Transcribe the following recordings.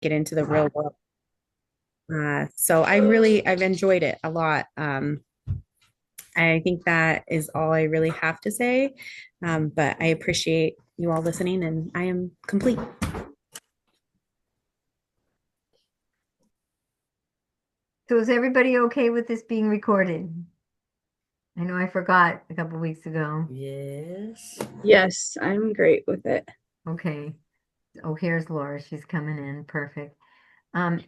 it into the real world. So I've enjoyed it a lot. I think that is all I really have to say. But I appreciate you all listening, and I am complete. So is everybody okay with this being recorded? I know I forgot a couple weeks ago. Yes. Yes, I'm great with it. Okay. Oh, here's Laura. She's coming in. Perfect. Um,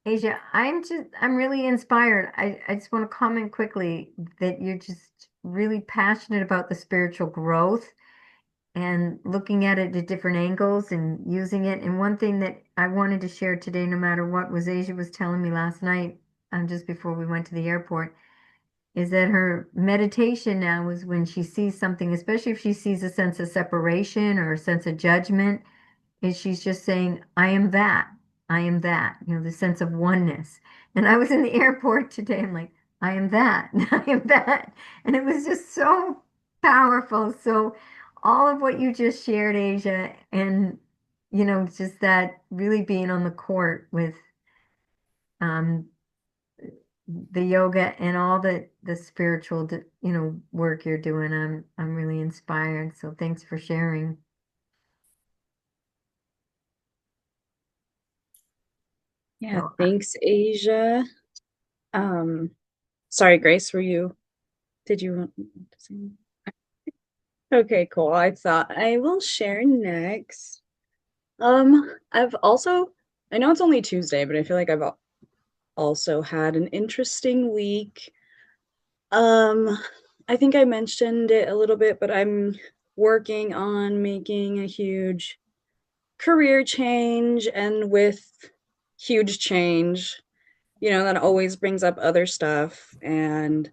Asia, I'm really inspired. I just want to comment quickly that you're just really passionate about the spiritual growth and looking at it at different angles and using it. And one thing that I wanted to share today, no matter what, was Asia was telling me last night, just before we went to the airport, is that her meditation now is when she sees something, especially if she sees a sense of separation or a sense of judgment, is she's just saying, I am that. I am that, the sense of oneness. And I was in the airport today. I'm like, I am that. I am that. And it was just so powerful. So all of what you just shared, Asia, and just that really being on the court with um, the yoga and all the spiritual, work you're doing. I'm really inspired. So thanks for sharing. Yeah, So thanks, Asia. Um, Sorry, Grace, did you want to say anything? Okay, cool. I thought I will share next. I know it's only Tuesday, but I feel like also had an interesting week. Um, I think I mentioned it a little bit, but I'm working on making a huge career change, and with huge change, that always brings up other stuff. And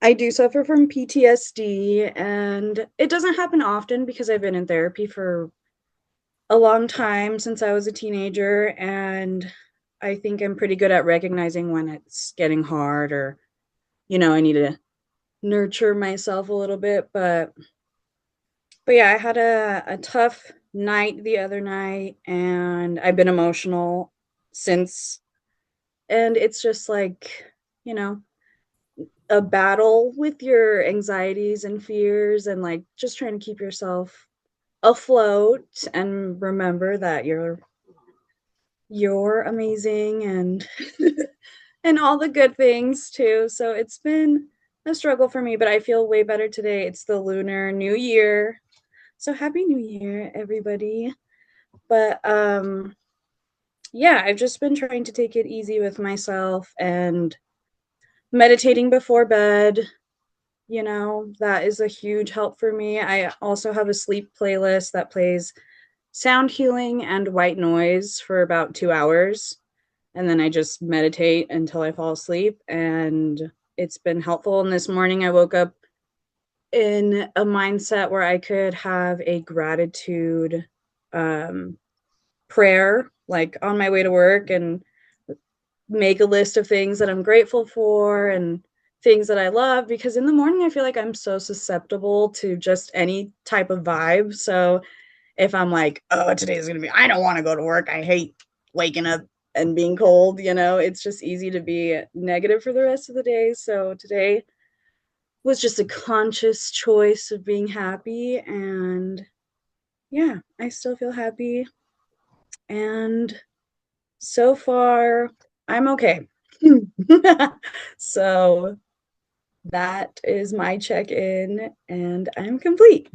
I do suffer from PTSD, and it doesn't happen often because I've been in therapy for a long time since I was a teenager. And I think I'm pretty good at recognizing when it's getting hard, or, I need to nurture myself a little bit. But yeah, I had a tough night the other night, and I've been emotional since. And it's just like, you know, a battle with your anxieties and fears, and like just trying to keep yourself afloat and remember that you're amazing, and and all the good things too. So it's been a struggle for me, but I feel way better today. It's the Lunar New Year. So happy New Year, everybody. But yeah, I've just been trying to take it easy with myself and meditating before bed. That is a huge help for me. I also have a sleep playlist that plays sound healing and white noise for about 2 hours. And then I just meditate until I fall asleep. And it's been helpful. And this morning I woke up in a mindset where I could have a gratitude um, prayer, like on my way to work, and make a list of things that I'm grateful for and things that I love, because in the morning I feel like I'm so susceptible to just any type of vibe. So if I'm like, oh, today is going to be, I don't want to go to work. I hate waking up and being cold, it's just easy to be negative for the rest of the day. So today was just a conscious choice of being happy. And yeah, I still feel happy. And so far, I'm okay. So that is my check in, and I'm complete.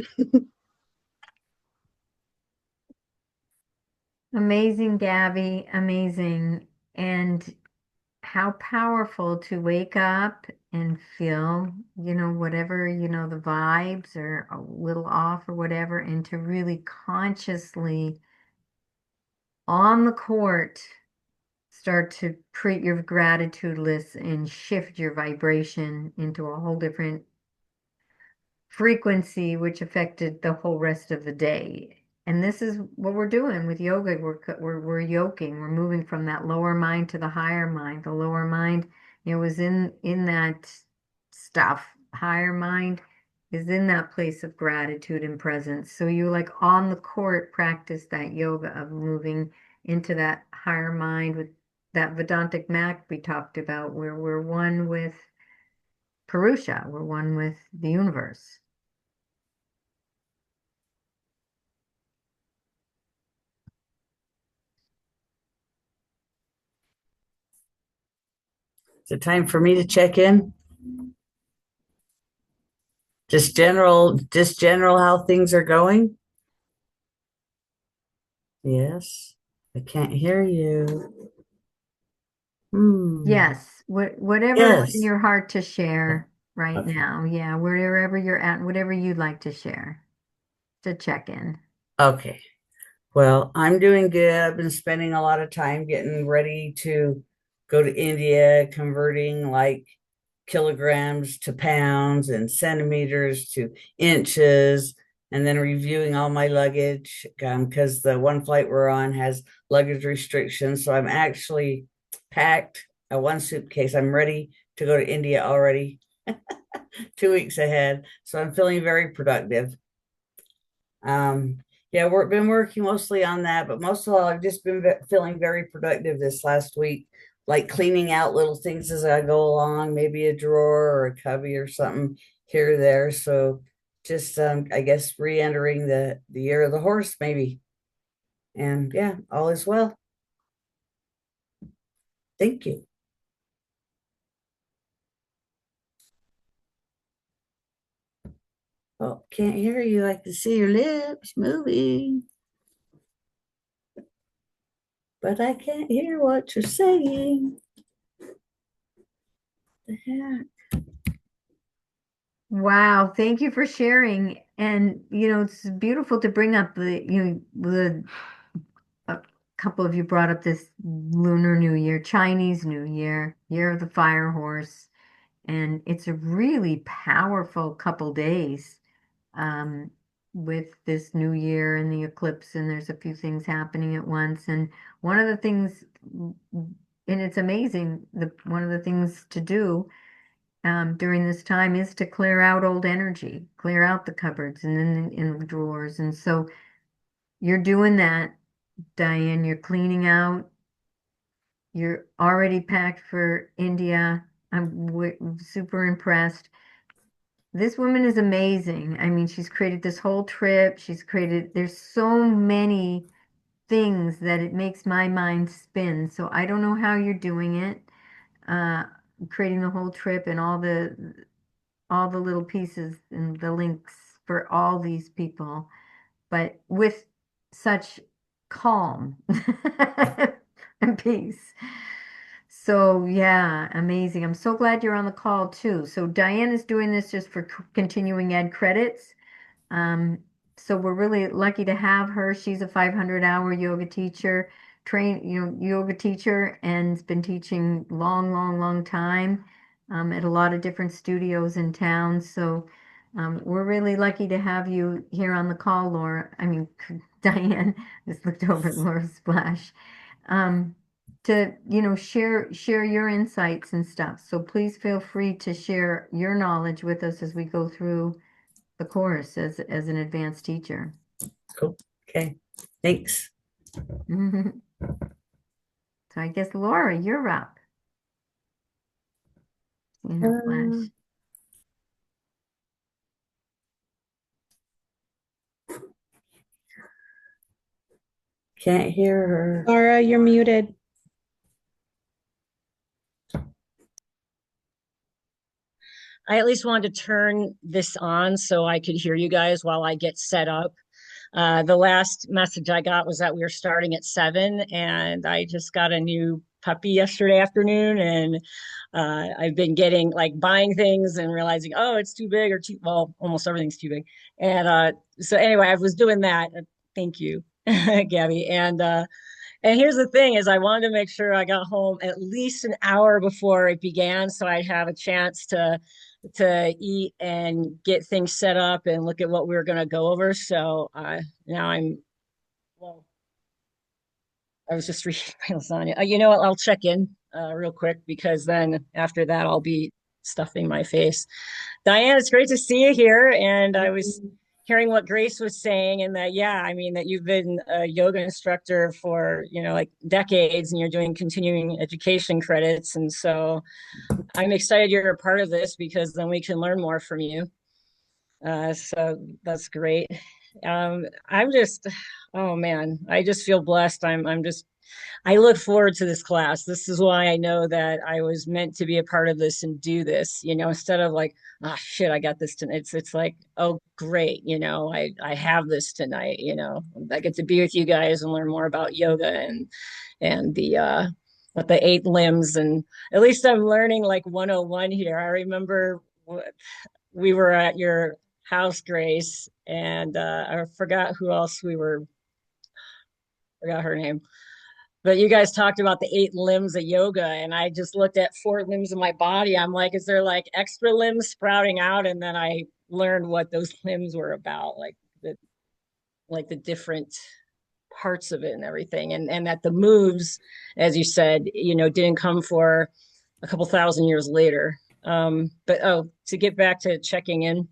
amazing, Gabby, amazing. And how powerful to wake up and feel, whatever, the vibes are a little off or whatever, and to really consciously on the court start to create your gratitude list and shift your vibration into a whole different frequency, which affected the whole rest of the day. And this is what we're doing with yoga. We're yoking. We're moving from that lower mind to the higher mind. The lower mind, was in that stuff. Higher mind is in that place of gratitude and presence. So you like on the court practice that yoga of moving into that higher mind with that Vedantic map we talked about, where we're one with Purusha, we're one with the universe. Is it time for me to check in? Just general how things are going? Yes. I can't hear you. Hmm. Yes, whatever's in Yes. your heart to share right Okay. now. Yeah, wherever you're at, whatever you'd like to share to check in. Okay. Well, I'm doing good. I've been spending a lot of time getting ready to go to India, converting like kilograms to pounds and centimeters to inches, and then reviewing all my luggage because the one flight we're on has luggage restrictions. So I'm actually packed a one suitcase. I'm ready to go to India already, 2 weeks ahead. So I'm feeling very productive. Yeah, we've been working mostly on that, but most of all, I've just been feeling very productive this last week, like cleaning out little things as I go along, maybe a drawer or a cubby or something here or there. So just, I guess, re-entering the year of the horse, maybe. And yeah, all is well. Thank you. Oh, can't hear you. I can see your lips moving, but I can't hear what you're saying. The heck? Wow, thank you for sharing. And it's beautiful to bring up the a couple of you brought up this Lunar New Year, Chinese New Year, Year of the Fire Horse, and it's a really powerful couple days um, with this new year and the eclipse, and there's a few things happening at once. And one of the things, and it's amazing, one of the things to do during this time is to clear out old energy, clear out the cupboards and then in the drawers. And so you're doing that, Diane. You're cleaning out. You're already packed for India. I'm super impressed. This woman is amazing. I mean, she's created this whole trip. There's so many things that it makes my mind spin. So I don't know how you're doing it, uh, creating the whole trip and all the little pieces and the links for all these people, but with such calm and peace. So yeah, amazing. I'm so glad you're on the call too. So Diane is doing this just for continuing ed credits. Um, so we're really lucky to have her. She's a 500-hour yoga teacher, yoga teacher, and has been teaching long, long, long time at a lot of different studios in town. So we're really lucky to have you here on the call, Laura. I mean, Diane. Just looked over at Laura Splash. Um, to share your insights and stuff. So please feel free to share your knowledge with us as we go through the course as an advanced teacher. Cool. Okay. Thanks. So I guess Laura, you're up. Seeing her Uh, flash. can't hear her. Laura, you're muted. I at least wanted to turn this on so I could hear you guys while I get set up. The last message I got was that we were starting at 7, and I just got a new puppy yesterday afternoon, and I've been getting like buying things and realizing, oh, it's too big or too, well, almost everything's too big. And so anyway, I was doing that. Thank you, Gabby. And here's the thing is I wanted to make sure I got home at least an hour before it began so I'd have a chance to eat and get things set up and look at what we were going to go over. So now well, I was just reading my lasagna. You know what? I'll check in real quick because then after that, I'll be stuffing my face. Diane, it's great to see you here. And I was hearing what Grace was saying, and that, yeah, I mean, that you've been a yoga instructor for, like decades, and you're doing continuing education credits. And so I'm excited you're a part of this because then we can learn more from you. So that's great. I'm just, oh man, I just feel blessed. I'm just, I look forward to this class. This is why I know that I was meant to be a part of this and do this, instead of like, oh shit, I got this tonight. It's like, oh great, I have this tonight, I get to be with you guys and learn more about yoga and the what the eight limbs, and at least I'm learning like 101 here. I remember we were at your house, Grace, and I forgot who else forgot her name, but you guys talked about the eight limbs of yoga, and I just looked at four limbs of my body. I'm like, is there like extra limbs sprouting out? And then I learned what those limbs were about, like the different parts of it and everything. And that the moves, as you said, didn't come for a couple thousand years later. But to get back to checking in,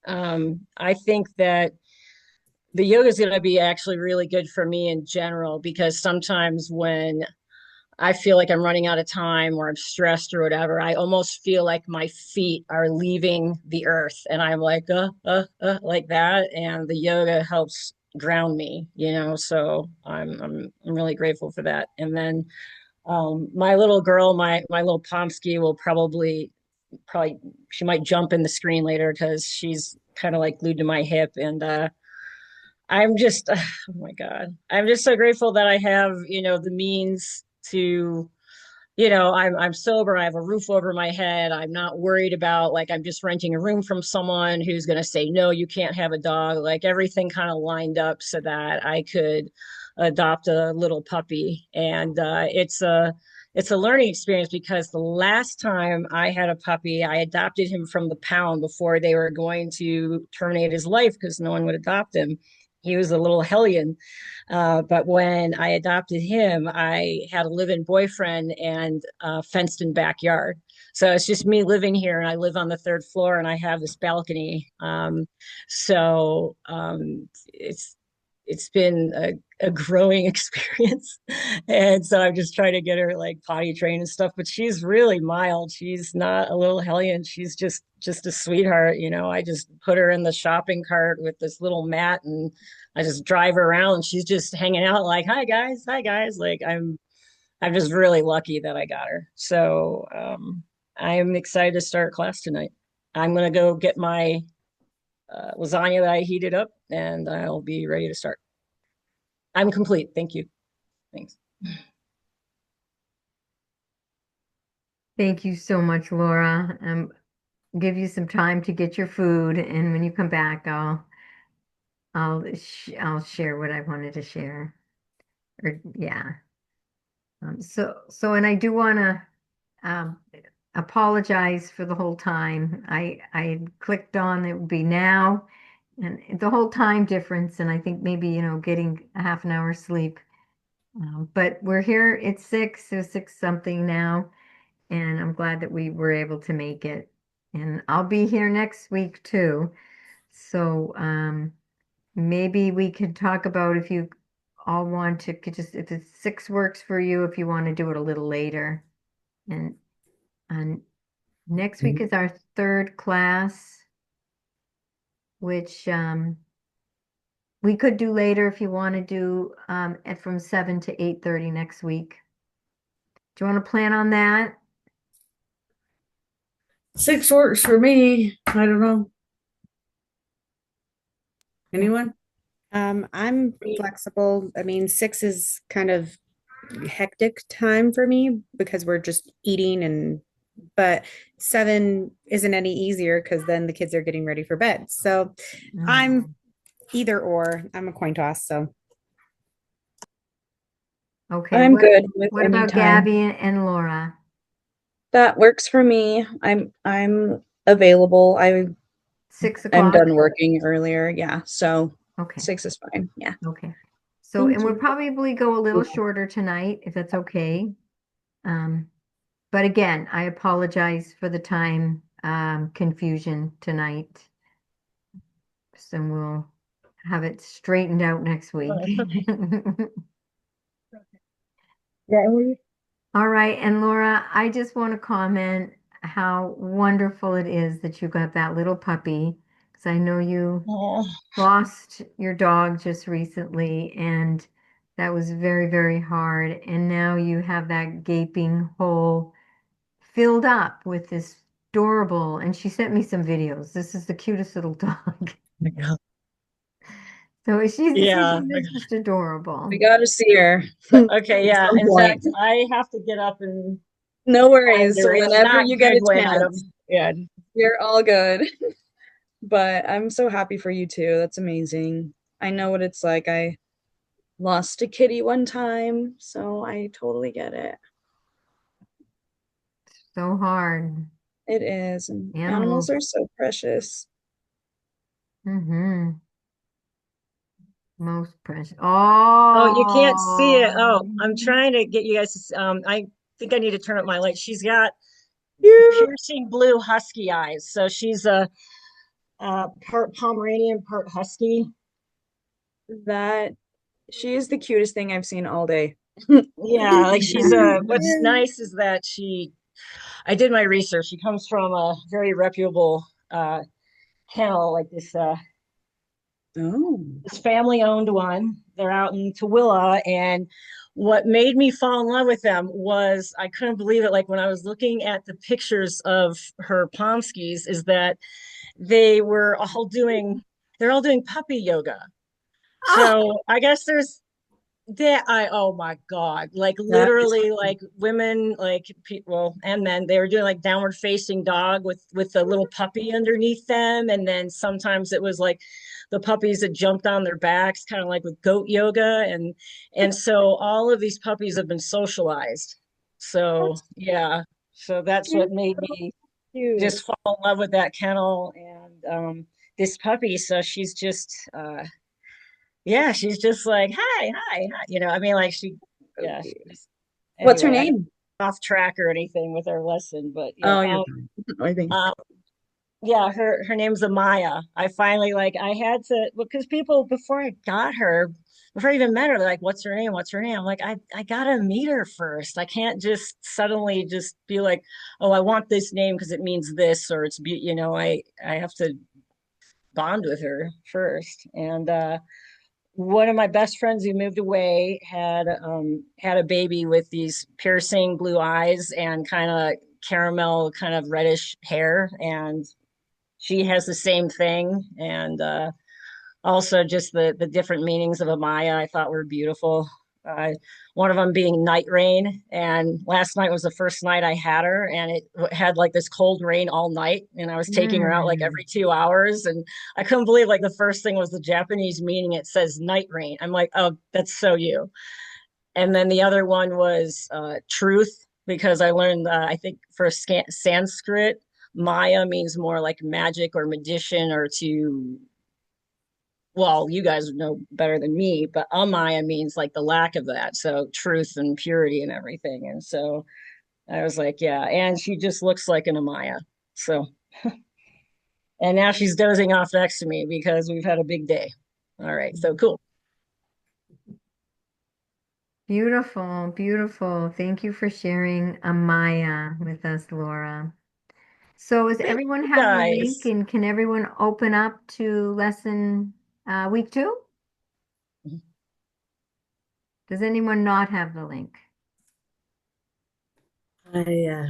I think that the yoga is going to be actually really good for me in general, because sometimes when I feel like I'm running out of time or I'm stressed or whatever, I almost feel like my feet are leaving the earth, and I'm like, like that. And the yoga helps ground me, so I'm really grateful for that. And then my little girl, my little Pomsky will probably she might jump in the screen later because she's kind of like glued to my hip. And I'm just, oh my God, I'm just so grateful that I have, the means to, I'm sober. I have a roof over my head. I'm not worried about, like, I'm just renting a room from someone who's going to say, no, you can't have a dog. Like, everything kind of lined up so that I could adopt a little puppy. And it's a learning experience, because the last time I had a puppy, I adopted him from the pound before they were going to terminate his life because no one would adopt him. He was a little hellion. But when I adopted him, I had a live-in boyfriend and a fenced-in backyard. So it's just me living here, and I live on the third floor, and I have this balcony. So it's been a growing experience. And so I'm just trying to get her like potty trained and stuff, but she's really mild. She's not a little hellion. She's just a sweetheart. I just put her in the shopping cart with this little mat, and I just drive her around, and she's just hanging out like, hi guys, hi guys. Like, I'm just really lucky that I got her. So I'm excited to start class tonight. I'm gonna go get my lasagna that I heated up, and I'll be ready to start. I'm complete. Thank you. Thanks. Thank you so much, Laura. Give you some time to get your food, and when you come back, I'll share what I wanted to share. Or yeah. And I do want to um, apologize for the whole time. I clicked on it would be now, and the whole time difference, and I think maybe getting a half an hour sleep. But we're here. It's 6, so 6 something now, and I'm glad that we were able to make it. And I'll be here next week too. So maybe we could talk about, if you all want to, could just, if it's 6 works for you, if you want to do it a little later. And next week is our third class, which we could do later if you want to do from 7 to 8:30 next week. Do you want to plan on that? 6 works for me. I don't know. Anyone? I'm flexible. I mean, 6 is kind of hectic time for me because we're just eating, but 7 isn't any easier because then the kids are getting ready for bed. So I'm either or. I'm a coin toss. So Okay. I'm good with What any about time. Gabby and Laura? That works for me. I'm available. I 6 am o'clock? done working earlier. Yeah, so Okay. 6 is fine. Yeah. Okay. So, Thank and we'll you. probably go a little shorter tonight, if that's okay. But again, I apologize for the time confusion tonight. and we'll have it straightened out next week. Oh, okay. Yeah, All right, and Laura, I just want to comment how wonderful it is that you got that little puppy, because I know you oh, lost your dog just recently, and that was very, very hard. And now you have that gaping hole filled up with this adorable, and she sent me some videos. This is the cutest little dog. my God. So she's Yeah. just adorable. We got to see her Okay, at yeah. some In point. fact, I have to get up and No find worries. her and Whenever not you get a jiggling at chance, him. Yeah. you're all good. But I'm so happy for you too. That's amazing. I know what it's like. I lost a kitty one time, so I totally get it. So hard. It is. And animals Animals. are so precious. Mm-hmm. Most precious. Oh, you can't see it. Oh, Oh, I'm trying to get you guys I think I need to turn up my light. She's got Cute. piercing blue husky eyes. So she's a part Pomeranian, part husky. That she is the cutest thing I've seen all day. Yeah, like she's what's nice is that I did my research. She comes from a very reputable kennel, like Oh. this family owned one. They're out in Tooele, and what made me fall in love with them was I couldn't believe it. Like when I was looking at the pictures of her Pomskis, is that they were all doing they're all doing puppy yoga. oh, So I guess there's that I oh my God, like That is literally like women like people and men they were doing like downward facing dog with a little puppy underneath them, and then sometimes it was like the puppies that jumped on their backs kind of like with goat yoga, and so all of these puppies have been socialized. So that's yeah, so that's cute. what made me Cute. just fall in love with that kennel and this puppy. So she's just yeah, she's just like, hi, hi, hi. I mean, like So yeah, she cute. just, What's her anyway, I don't name? off track or anything with her lesson, but yeah, Oh, you're fine. I think. um, yeah, her name's Amaya. I finally like, I had to, because people before I got her, before I even met her, they're like, what's her name? What's her name? I'm like, I gotta meet her first. I can't just suddenly just be like, oh, I want this name because it means this, or I have to bond with her first. And one of my best friends who moved away had a baby with these piercing blue eyes and kind of caramel kind of reddish hair, and she has the same thing. And also just the different meanings of Amaya I thought were beautiful. uh, One of them being night rain, and last night was the first night I had her, and it had like this cold rain all night, and I was taking her out like mm. every 2 hours, and I couldn't believe like the first thing was the Japanese meaning. It says night rain. I'm like, oh, that's so you. And then the other one was truth, because I learned I think for Sanskrit, Maya means more like magic or magician, or to, well, you guys know better than me, but amaya means like the lack of that. So truth and purity and everything. And so I was like, yeah. And she just looks like an amaya. So, and now she's dozing off next to me because we've had a big day. All right. So cool. Beautiful, beautiful. Thank you for sharing Amaya with us, Laura. So does Thank everyone you have the link guys. and can everyone open up to lesson week 2? Does anyone not have the link? I uh,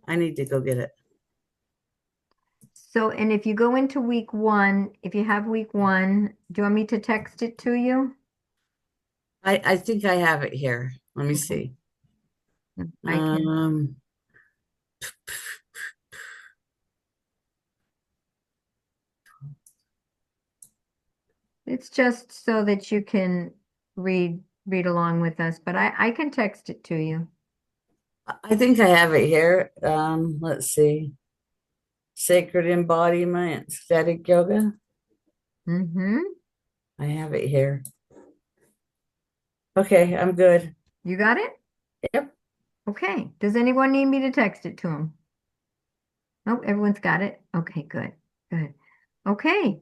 I need to go get it. So, and if you go into week 1, if you have week 1, do you want me to text it to you? I think I have it here. Let me Okay. see. I can. Um, It's just so that you can read along with us, but I can text it to you. I think I have it here. Let's see. Sacred embodiment, static yoga. Mm-hmm. I have it here. Okay, I'm good. You got it? Yep. Okay. Does anyone need me to text it to them? Nope, everyone's got it. Okay, good. Good. Okay.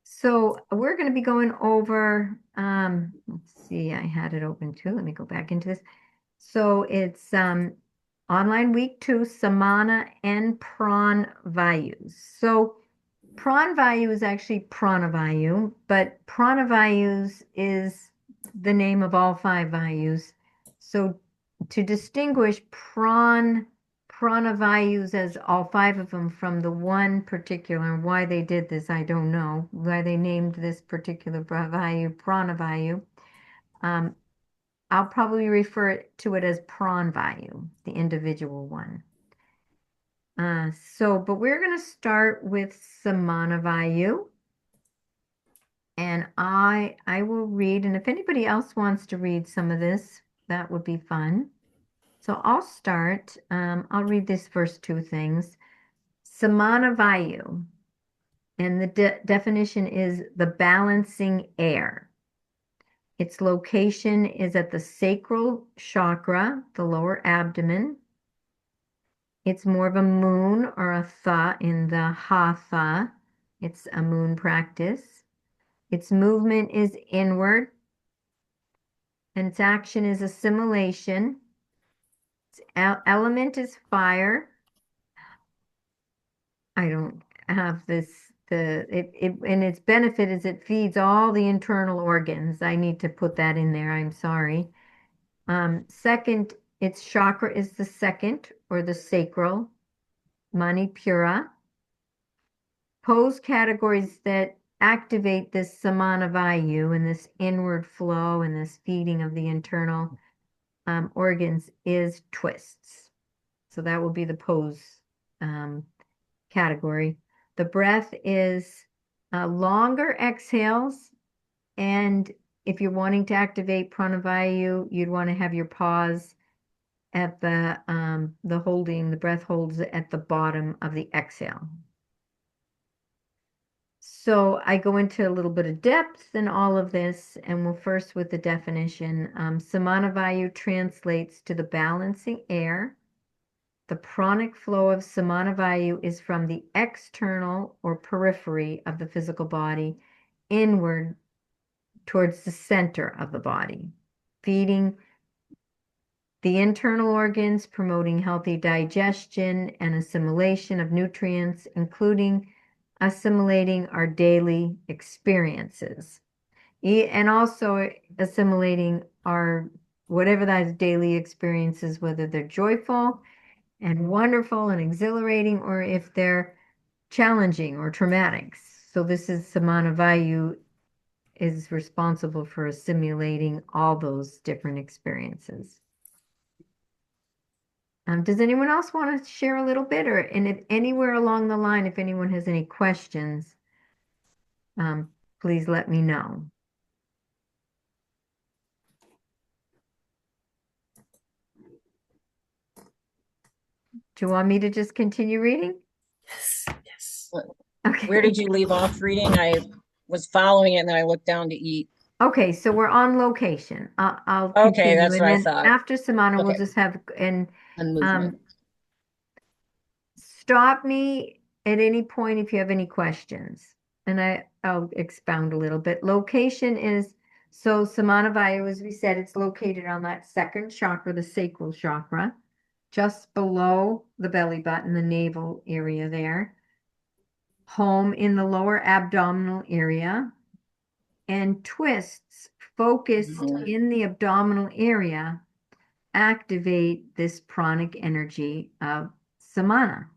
So we're going to be going over, let's see, I had it open too. Let me go back into this. So it's online week 2, Samana and Pran Vayus. So Pran Vayu is actually Prana Vayu, but Prana Vayus is the name of all 5 Vayus. So to distinguish Prana Vayus as all 5 of them from the one particular, why they did this, I don't know, why they named this particular Vayu Prana Vayu. I'll probably refer to it as Pran Vayu, the individual one. But we're going to start with Samana Vayu. And I will read, and if anybody else wants to read some of this, that would be fun. So I'll start. I'll read these first 2 things. Samana Vayu, and the definition is the balancing air. Its location is at the sacral chakra, the lower abdomen. It's more of a moon or a tha in the hatha. It's a moon practice. Its movement is inward, and its action is assimilation. Its element is fire. I don't have this, and its benefit is it feeds all the internal organs. I need to put that in there. I'm sorry. Second, its chakra is the second or the sacral, Manipura. Pose categories that activate this samana vayu and this inward flow and this feeding of the internal organs is twists. So that will be the pose category. The breath is longer exhales. And if you're wanting to activate pranavayu, you'd want to have your pause at the holding, the breath holds at the bottom of the exhale. So I go into a little bit of depth in all of this, and we'll first with the definition. Samanavayu translates to the balancing air. The pranic flow of Samanavayu is from the external or periphery of the physical body inward towards the center of the body, feeding the internal organs, promoting healthy digestion and assimilation of nutrients, including assimilating our daily experiences, and also assimilating our whatever those daily experiences, whether they're joyful and wonderful and exhilarating, or if they're challenging or traumatic. So this is Samana Vayu is responsible for assimilating all those different experiences. Does anyone else want to share a little bit, and if anywhere along the line, if anyone has any questions, please let me know. Do you want me to just continue reading? Yes, yes. Okay. Where did you leave off reading? I was following it and then I looked down to eat. Okay, so we're on location. I'll Okay, continue, that's and what I then thought. after Samana, we'll Okay, just have and movement. Stop me at any point if you have any questions, and I'll expound a little bit. Location is so Samanavaya, as we said, it's located on that second chakra, the sacral chakra, just below the belly button, the navel area there. Home in the lower abdominal area, and twists focused in the abdominal area activate this pranic energy of samana.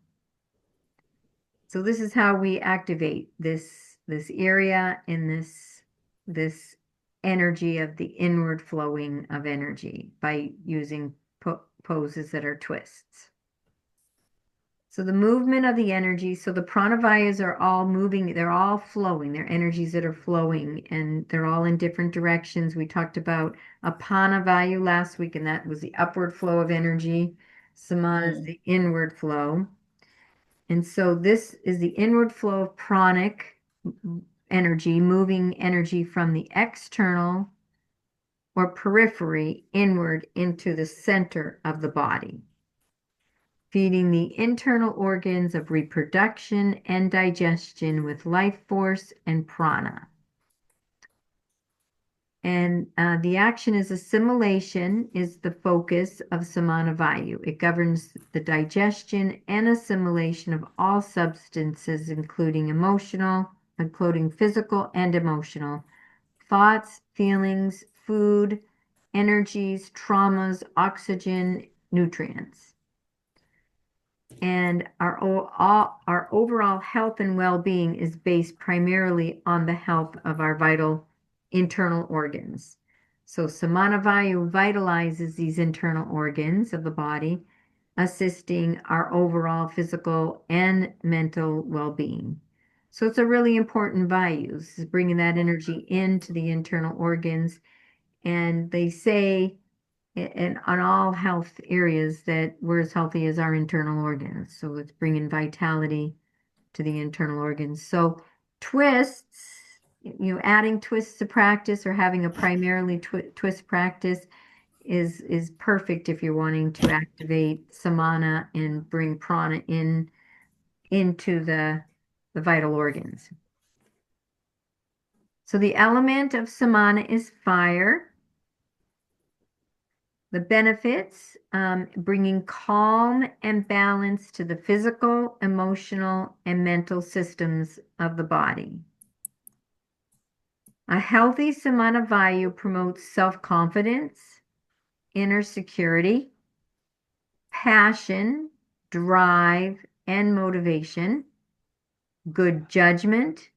So this is how we activate this area in this energy of the inward flowing of energy by using poses that are twists. So the movement of the energy, so the pranavayas are all moving, they're all flowing, they're energies that are flowing, and they're all in different directions. We talked about apana vayu last week, and that was the upward flow of energy. Samana is the inward flow. And so this is the inward flow of pranic energy, moving energy from the external or periphery inward into the center of the body. feeding the internal organs of reproduction and digestion with life force and prana. And the action is assimilation is the focus of Samana Vayu. It governs the digestion and assimilation of all substances, including physical and emotional, thoughts, feelings, food, energies, traumas, oxygen, nutrients. And our overall health and well-being is based primarily on the health of our vital internal organs. So Samana Vayu vitalizes these internal organs of the body, assisting our overall physical and mental well-being. So it's a really important Vayu. This is bringing that energy into the internal organs. And they say and on all health areas that we're as healthy as our internal organs. So it's bringing vitality to the internal organs. So twists, adding twists to practice or having a primarily twist practice is perfect if you're wanting to activate samana and bring prana into the vital organs. So the element of samana is fire. The benefits, bringing calm and balance to the physical, emotional, and mental systems of the body. A healthy Samana Vayu promotes self-confidence, inner security, passion, drive, and motivation, good judgment,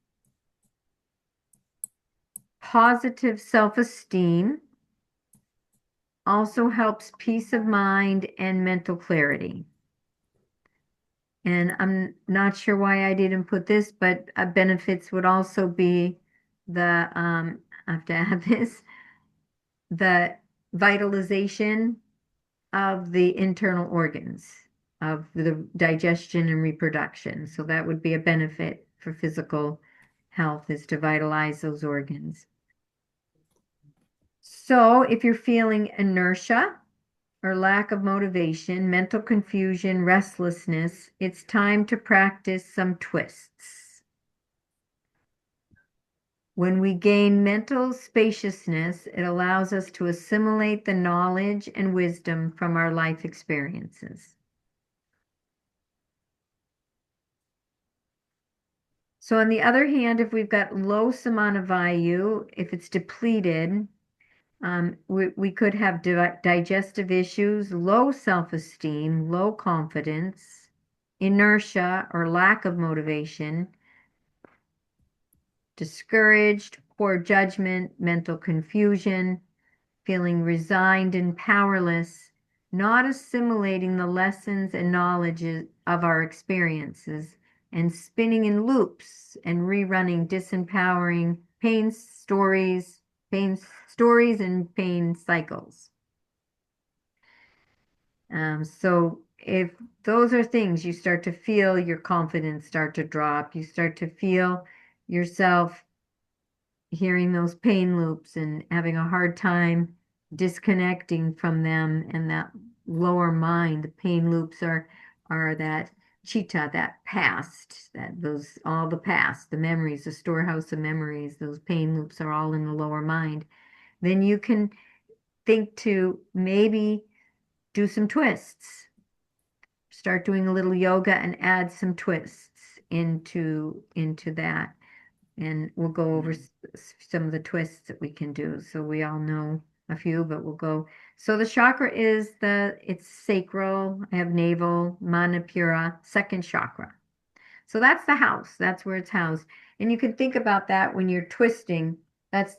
positive self-esteem, also helps peace of mind and mental clarity. And I'm not sure why I didn't put this, but benefits would also be I have to add this, the vitalization of the internal organs of the digestion and reproduction. So that would be a benefit for physical health is to vitalize those organs. So if you're feeling inertia or lack of motivation, mental confusion, restlessness, it's time to practice some twists. When we gain mental spaciousness, it allows us to assimilate the knowledge and wisdom from our life experiences. So on the other hand, if we've got low Samana Vayu, if it's depleted, we could have digestive issues, low self-esteem, low confidence, inertia or lack of motivation, discouraged, poor judgment, mental confusion, feeling resigned and powerless, not assimilating the lessons and knowledge of our experiences, and spinning in loops and rerunning disempowering pain stories and pain cycles. So if those are things, you start to feel your confidence start to drop, you start to feel yourself hearing those pain loops and having a hard time disconnecting from them and that lower mind. The pain loops are that chitta, that past, all the past, the memories, the storehouse of memories, those pain loops are all in the lower mind. Then you can think to maybe do some twists. Start doing a little yoga and add some twists into that. And we'll go over some of the twists that we can do. So we all know a few, but we'll go. So the chakra it's sacral. I have navel, manipura, second chakra. So that's the house. That's where it's housed. And you can think about that when you're twisting. That's,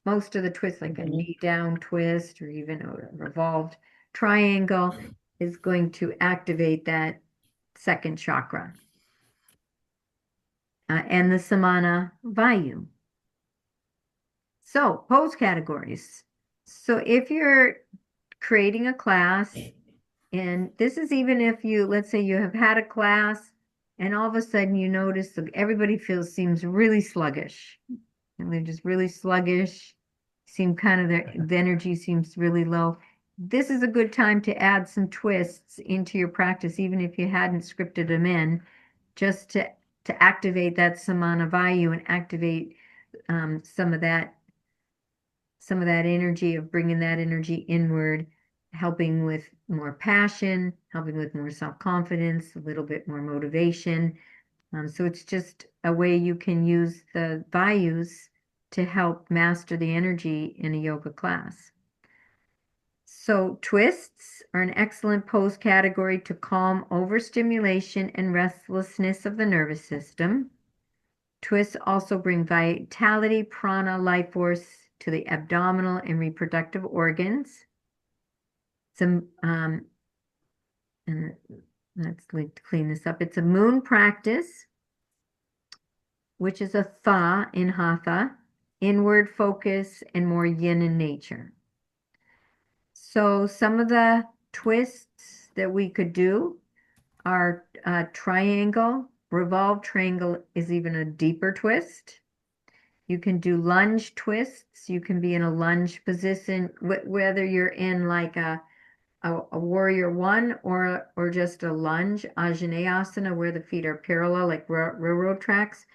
most of the twists, like a knee down twist or even a revolved triangle, is going to activate that second chakra. And the Samana Vayu. So, pose categories. So, if you're creating a class, and this is even if let's say you have had a class, and all of a sudden you notice that everybody seems really sluggish, and they're just really sluggish, the energy seems really low. this is a good time to add some twists into your practice, even if you hadn't scripted them in, just to activate that Samana Vayu and activate some of that energy of bringing that energy inward, helping with more passion, helping with more self-confidence, a little bit more motivation. So it's just a way you can use the Vayus to help master the energy in a yoga class. So twists are an excellent pose category to calm overstimulation and restlessness of the nervous system. Twists also bring vitality, prana, life force to the abdominal and reproductive organs. Some, and let's clean this up. It's a moon practice, which is a tha in hatha, inward focus, and more yin in nature. So some of the twists that we could do are triangle. Revolve triangle is even a deeper twist. You can do lunge twists. You can be in a lunge position, whether you're in like a warrior one or just a lunge, Ajnayasana, where the feet are parallel, like railroad tracks.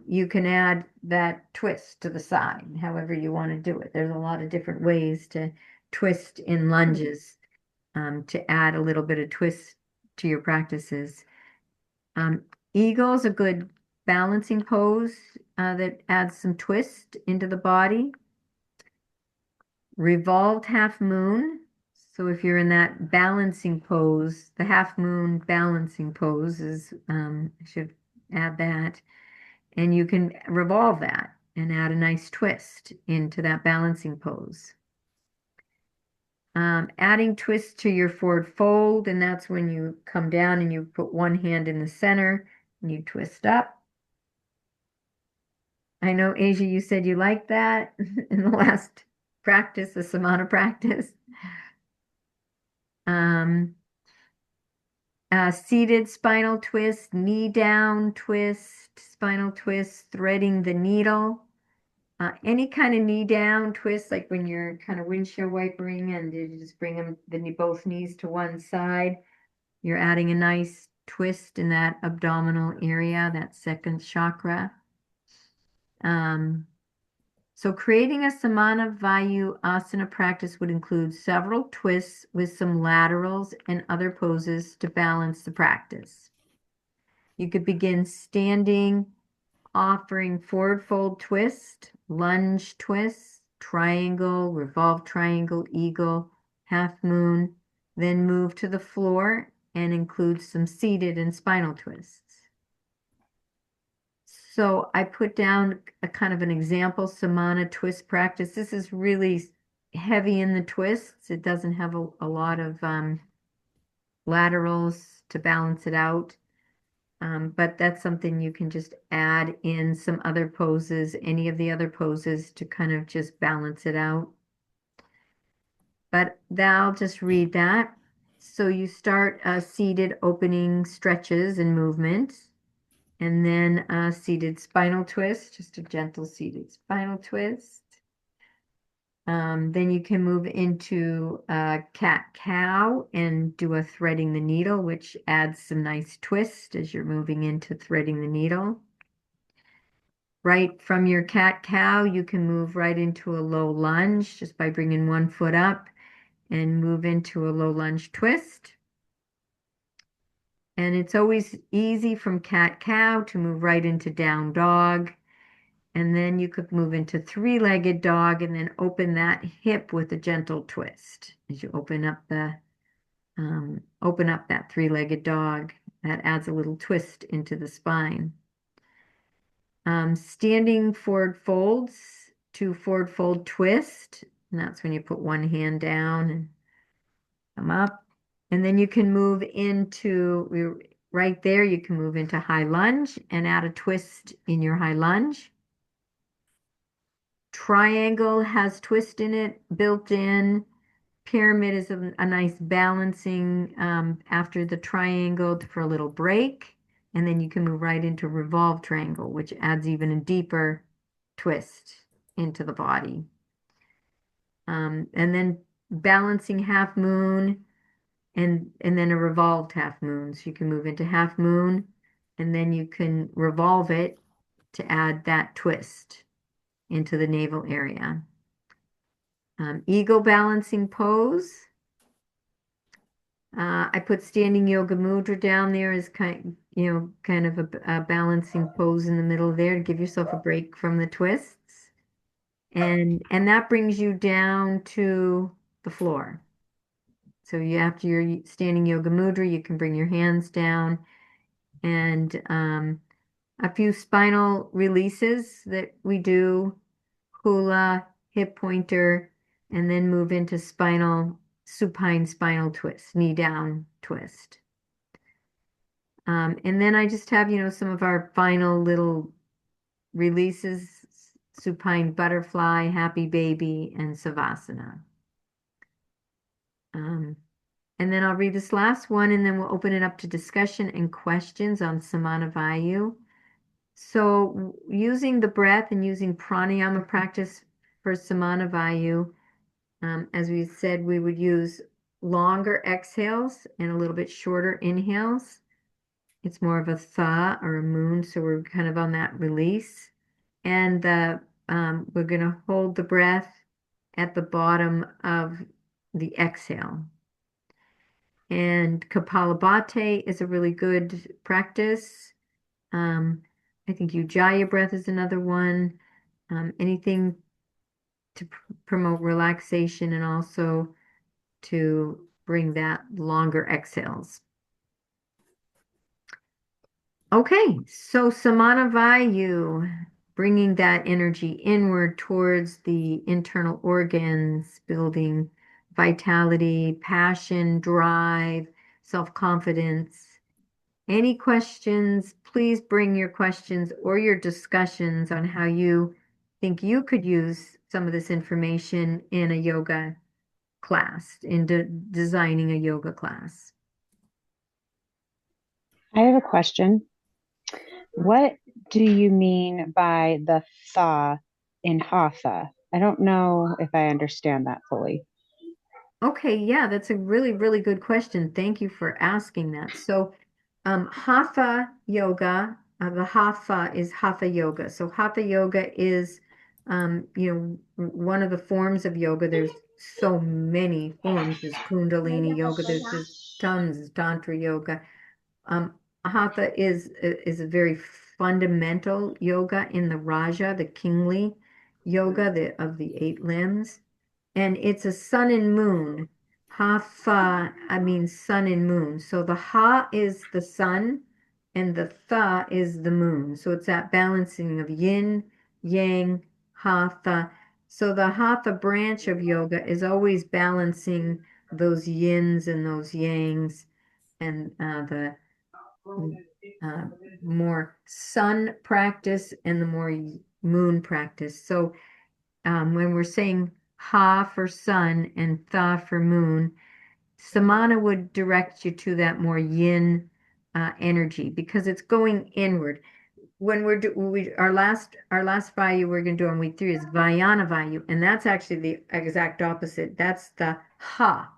You can add that twist to the side, however you want to do it. There's a lot of different ways to twist in lunges to add a little bit of twist to your practices. Eagle is a good balancing pose that adds some twist into the body. Revolved half moon. So if you're in that balancing pose, the half moon balancing pose is, I should add that. And you can revolve that and add a nice twist into that balancing pose. Adding twist to your forward fold, and that's when you come down and you put one hand in the center and you twist up. I know, Asia, you said you liked that in the last practice, the Samana practice. Seated spinal twist, knee down twist, spinal twist, threading the needle. Any kind of knee down twist, like when you're kind of windshield wipering and you just bring them both knees to one side, you're adding a nice twist in that abdominal area, that second chakra. So creating a Samana Vayu asana practice would include several twists with some laterals and other poses to balance the practice. You could begin standing, offering forward fold twist, lunge twist, triangle, revolve triangle, eagle, half moon, then move to the floor and include some seated and spinal twists. So I put down a kind of an example Samana twist practice. This is really heavy in the twists. It doesn't have a lot of laterals to balance it out. But that's something you can just add in some other poses, any of the other poses to kind of just balance it out. But I'll just read that. So you start seated opening stretches and movements, and then a seated spinal twist, just a gentle seated spinal twist. Then you can move into cat-cow and do a threading the needle, which adds some nice twist as you're moving into threading the needle. Right from your cat-cow, you can move right into a low lunge just by bringing one foot up and move into a low lunge twist. And it's always easy from cat-cow to move right into down dog. And then you could move into three-legged dog and then open that hip with a gentle twist. As you open up that three-legged dog, that adds a little twist into the spine. Standing forward folds to forward fold twist. And that's when you put one hand down and come up. And then you can move into, right there, you can move into high lunge and add a twist in your high lunge. Triangle has twist in it, built in. Pyramid is a nice balancing after the triangle for a little break. And then you can move right into revolve triangle, which adds even a deeper twist into the body. And then balancing half moon and then a revolved half moon. So you can move into half moon and then you can revolve it to add that twist into the navel area. Eagle balancing pose. I put standing yoga mudra down there as kind of a balancing pose in the middle there to give yourself a break from the twists. And that brings you down to the floor. So after your standing yoga mudra, you can bring your hands down and a few spinal releases that we do, hula, hip pointer, and then move into supine spinal twist, knee down twist. And then I just have, some of our final little releases, supine butterfly, happy baby, and savasana. And then I'll read this last one and then we'll open it up to discussion and questions on Samana Vayu. So using the breath and using pranayama practice for Samana Vayu, as we said, we would use longer exhales and a little bit shorter inhales. It's more of a tha or a moon, so we're kind of on that release. And we're going to hold the breath at the bottom of the exhale. And Kapalabhati is a really good practice. I think Ujjayi breath is another one. Anything to promote relaxation and also to bring that longer exhales. Okay, so Samana Vayu, bringing that energy inward towards the internal organs, building vitality, passion, drive, self-confidence. Any questions, please bring your questions or your discussions on how you think you could use some of this information in a yoga class, in designing a yoga class. I have a question. What do you mean by the tha in hatha? I don't know if I understand that fully. Okay, yeah, that's a really, really good question. Thank you for asking that. So, hatha yoga, the hatha is hatha yoga. So, hatha yoga is, one of the forms of yoga. There's so many forms. There's Kundalini yoga. There's just tons, Tantra yoga. Um, Hatha is a very fundamental yoga in the Raja, the kingly yoga of the eight limbs. And it's a sun and moon. Ha-fa, I mean sun and moon. So the ha is the sun and the tha is the moon. So it's that balancing of yin, yang, hatha. So the hatha branch of yoga is always balancing those yins and those yangs and the uh, more sun practice and the more moon practice. So when we're saying ha for sun and tha for moon, samana would direct you to that more yin energy because it's going inward. When our last vayu we're going to do on week 3 is Vayana Vayu, and that's actually the exact opposite. That's the ha.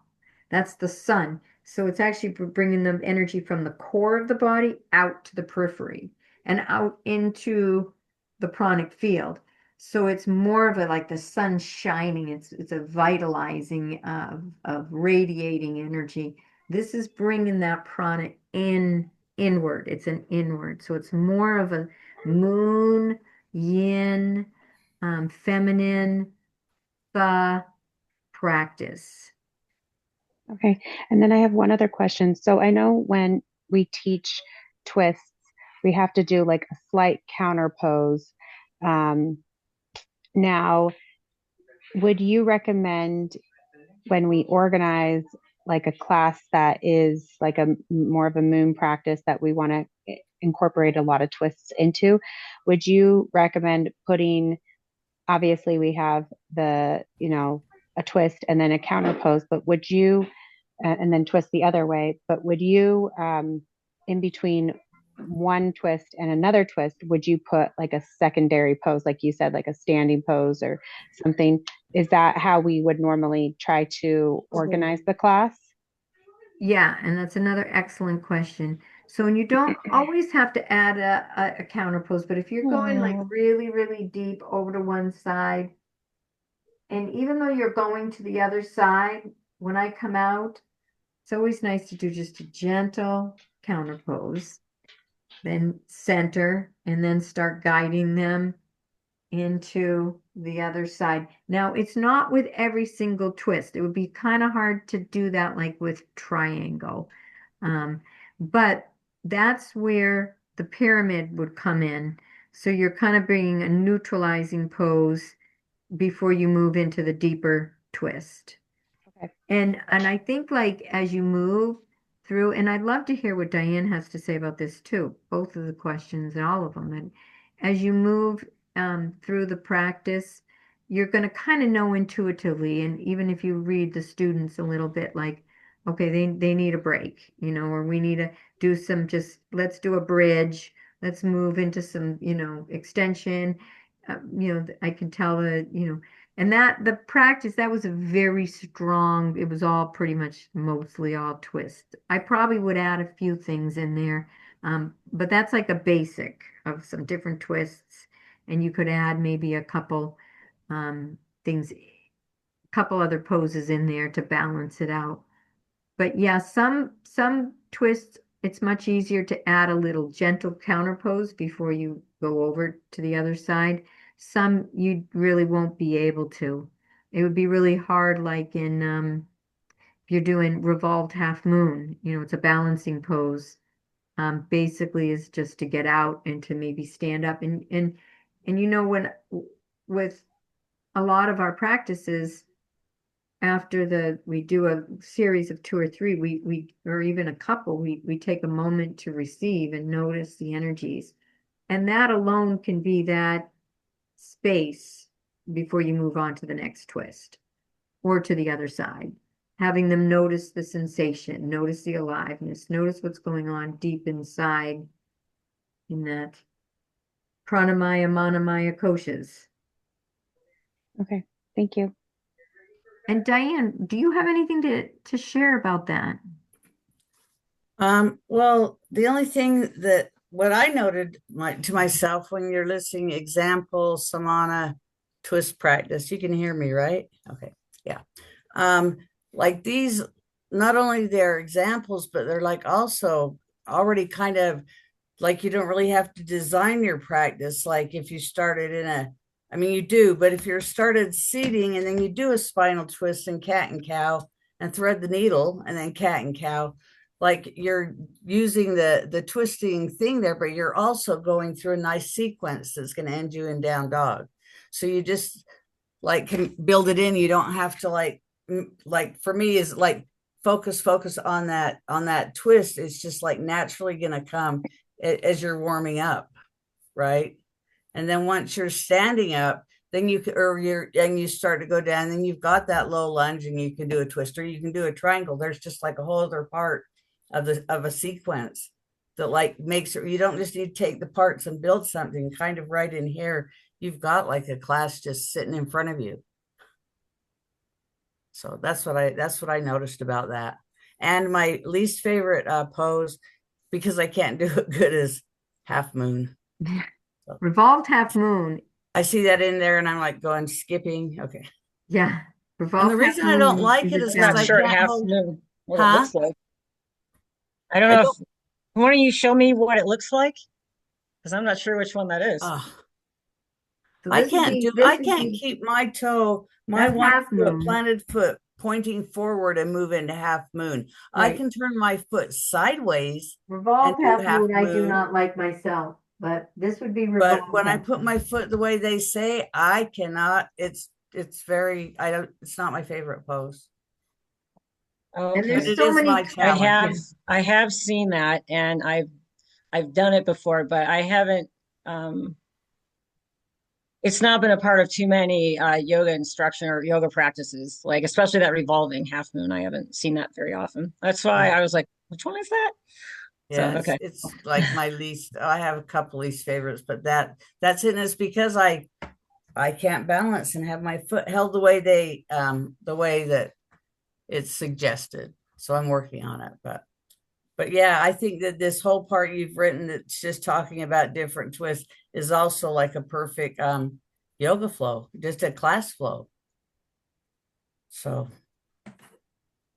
That's the sun. So it's actually bringing the energy from the core of the body out to the periphery and out into the pranic field. So it's more of a like the sun shining. It's a vitalizing of radiating energy. This is bringing that prana inward. It's an inward. So it's more of a moon, yin, feminine, the practice. Okay. And then I have one other question. So I know when we teach twists, we have to do like a slight counter pose. Now, would you recommend when we organize like a class that is like a more of a moon practice that we want to incorporate a lot of twists into, would you recommend putting, obviously we have the, a twist and then a counter pose, but would you, and then twist the other way, but would you, in between one twist and another twist, would you put like a secondary pose, like you said, like a standing pose or something? Is that how we would normally try to organize the class? Yeah, and that's another excellent question. So, and you don't always have to add a counter pose, but if you're going like really, really deep over to one side, and even though you're going to the other side, when I come out, it's always nice to do just a gentle counter pose, then center, and then start guiding them into the other side. Now, it's not with every single twist. It would be kind of hard to do that like with triangle. Um, but that's where the pyramid would come in. So you're kind of bringing a neutralizing pose before you move into the deeper twist. Okay. And I think like as you move through, and I'd love to hear what Diane has to say about this too, both of the questions and all of them. And as you move through the practice, you're going to kind of know intuitively, and even if you read the students a little bit, like, okay, they need a break, or we need to do some just let's do a bridge, let's move into some, extension. I can tell that, and that the practice, that was a very strong, it was all pretty much mostly all twist. I probably would add a few things in there, but that's like a basic of some different twists. And you could add maybe a couple things, couple other poses in there to balance it out. But yeah, some twists, it's much easier to add a little gentle counter pose before you go over to the other side. Some you really won't be able to. It would be really hard, like in if you're doing revolved half moon, it's a balancing pose. Basically is just to get out and to maybe stand up and when with a lot of our practices after we do a series of two or three, we or even a couple, we take a moment to receive and notice the energies. And that alone can be that space before you move on to the next twist or to the other side. Having them notice the sensation, notice the aliveness, notice what's going on deep inside in that pranamaya, manamaya koshas. Okay, thank you. And Diane, do you have anything to share about that? Well, the only thing that what I noted to myself when you're listening example, samana, twist practice, you can hear me, right? Okay. Yeah. Like these, not only they're examples, but they're like also already kind of like you don't really have to design your practice. Like if you started I mean, you do, but if you're started seating and then you do a spinal twist and cat and cow and thread the needle and then cat and cow, like you're using the twisting thing there, but you're also going through a nice sequence that's going to end you in down dog. So you just like can build it in. You don't have to like for me is like focus on that twist. It's just like naturally going to come as you're warming up, right? And then once you're standing up, then you start to go down, then you've got that low lunge and you can do a twist or you can do a triangle. There's just like a whole other part of a sequence that like makes it, you don't just need to take the parts and build something kind of right in here. You've got like a class just sitting in front of you. So that's what I noticed about that. And my least favorite pose, because I can't do it good, is half moon. Revolved half moon. I see that in there and I'm like going skipping. Okay. Yeah. And the reason I don't like it is I'm not because I sure can't half hold. moon what it Huh? looks like. I don't I know don't. if why don't you show me what it looks like? Because I'm not sure which one that is. So I this would can't be do. this I would can't be keep my toe, my that's one half foot, moon. planted foot pointing forward and move into half moon. I Right. can turn my foot sideways and Revolved do half half moon I do moon. not like myself, but this would be But revolved when I half put moon. my foot the way they say, I cannot. It's very. I don't. It's not my favorite pose. And But there's Okay. it so is many my I challenge. have yeah. I have seen that and I've done it before, but I haven't it's not been a part of too many yoga instruction or yoga practices, like especially that revolving half moon. I haven't seen that very often. That's why I was like, which one is that? So, Yeah, okay. it's like my least. I have a couple least favorites, but that's it. And it's because I can't balance and have my foot held the way that it's suggested. So I'm working on it. But yeah, I think that this whole part you've written that's just talking about different twists is also like a perfect yoga flow, just a class flow. So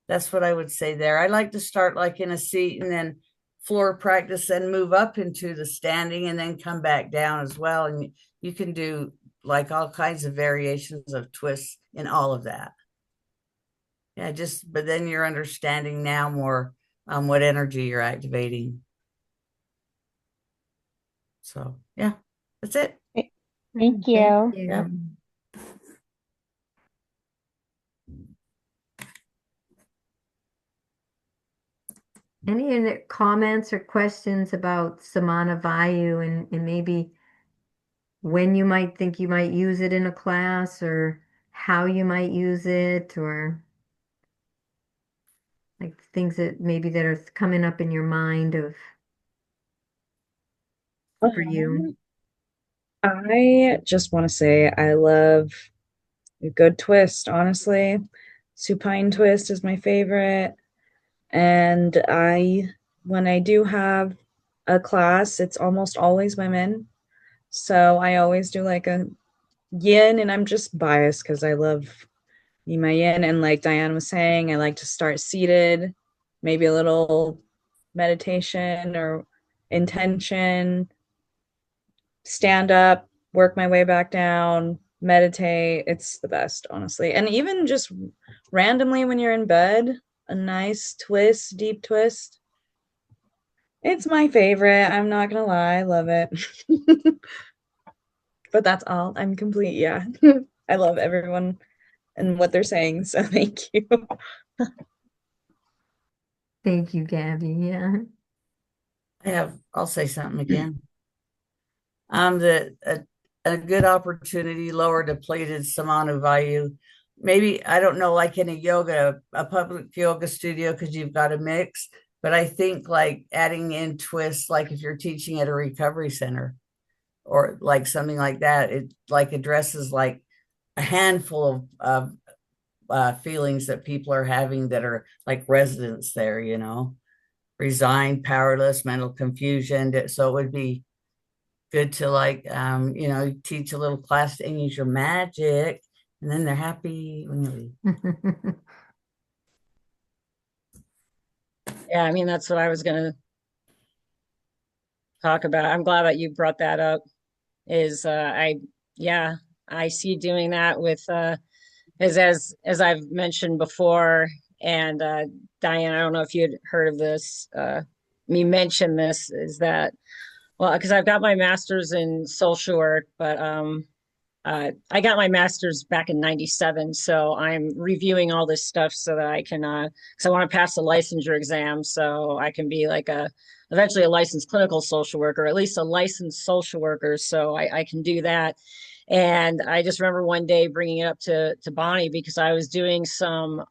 that's what I would say there. I like to start like in a seat and then floor practice and move up into the standing and then come back down as well. And you can do like all kinds of variations of twists in all of that. Yeah, but then you're understanding now more what energy you're activating. So yeah, that's it. Thank Thank you. you. Yep. Any other comments or questions about Samana Vayu and maybe when you might think you might use it in a class or how you might use it or like things that maybe that are coming up in your mind of for you? I just want to say I love a good twist, honestly. Supine twist is my favorite. And when I do have a class, it's almost always women. So I always do like a yin, and I'm just biased because I love my yin. And like Diane was saying, I like to start seated, maybe a little meditation or intention, stand up, work my way back down, meditate. It's the best, honestly. And even just randomly when you're in bed, a nice twist, deep twist. It's my favorite. I'm not gonna lie, I love it. But that's all. I'm complete. Yeah. I love everyone and what they're saying. So thank you. Thank you, Gabby. Yeah. I'll say something again. The a good opportunity, lower depleted samana vayu. Maybe I don't know, like in a public yoga studio, because you've got a mix. But I think like adding in twists, like if you're teaching at a recovery center or like something like that, it like addresses like a handful of feelings that people are having that are like residents there, resigned, powerless, mental confusion. So it would be good to like teach a little class and use your magic and then they're happy when you leave. Yeah, I mean, that's what I was going to talk about. I'm glad that you brought that up. Yeah, I see doing that with, as I've mentioned before, and Diane, I don't know if you had heard of this, me mention this, is that, well, because I've got my master's in social work, but I got my master's back in 97. So I'm reviewing all this stuff so that I can, because I want to pass the licensure exam so I can be like eventually a licensed clinical social worker, or at least a licensed social worker. So I can do that. And I just remember one day bringing it up to Bonnie because I was doing some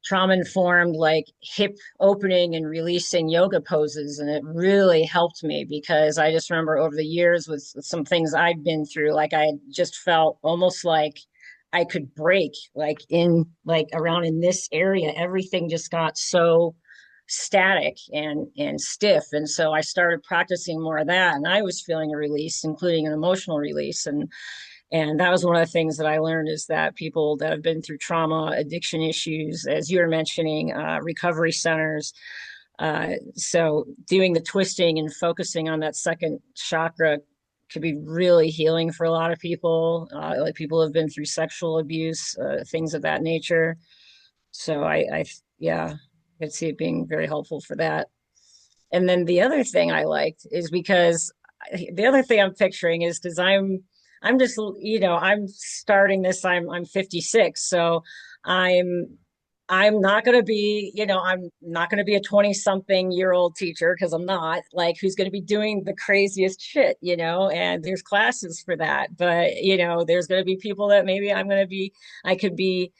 trauma informed like hip opening and releasing yoga poses, and it really helped me because I just remember over the years with some things I'd been through, like I just felt almost like I could break, like in like around in this area everything just got so static and stiff. And so I started practicing more of that, and I was feeling a release, including an emotional release. And that was one of the things that I learned, is that people that have been through trauma, addiction issues, as you were mentioning, recovery centers. So doing the twisting and focusing on that second chakra could be really healing for a lot of people, like people who have been through sexual abuse, things of that nature. So yeah, I could see it being very helpful for that. And then the other thing I liked is because the other thing I'm picturing is because I'm just, I'm starting this, I'm 56. So I'm, I'm not going to be, I'm not going to be a 20 something year old teacher, because I'm not like who's going to be doing the craziest shit, and there's classes for that. But, there's going to be people that maybe I could be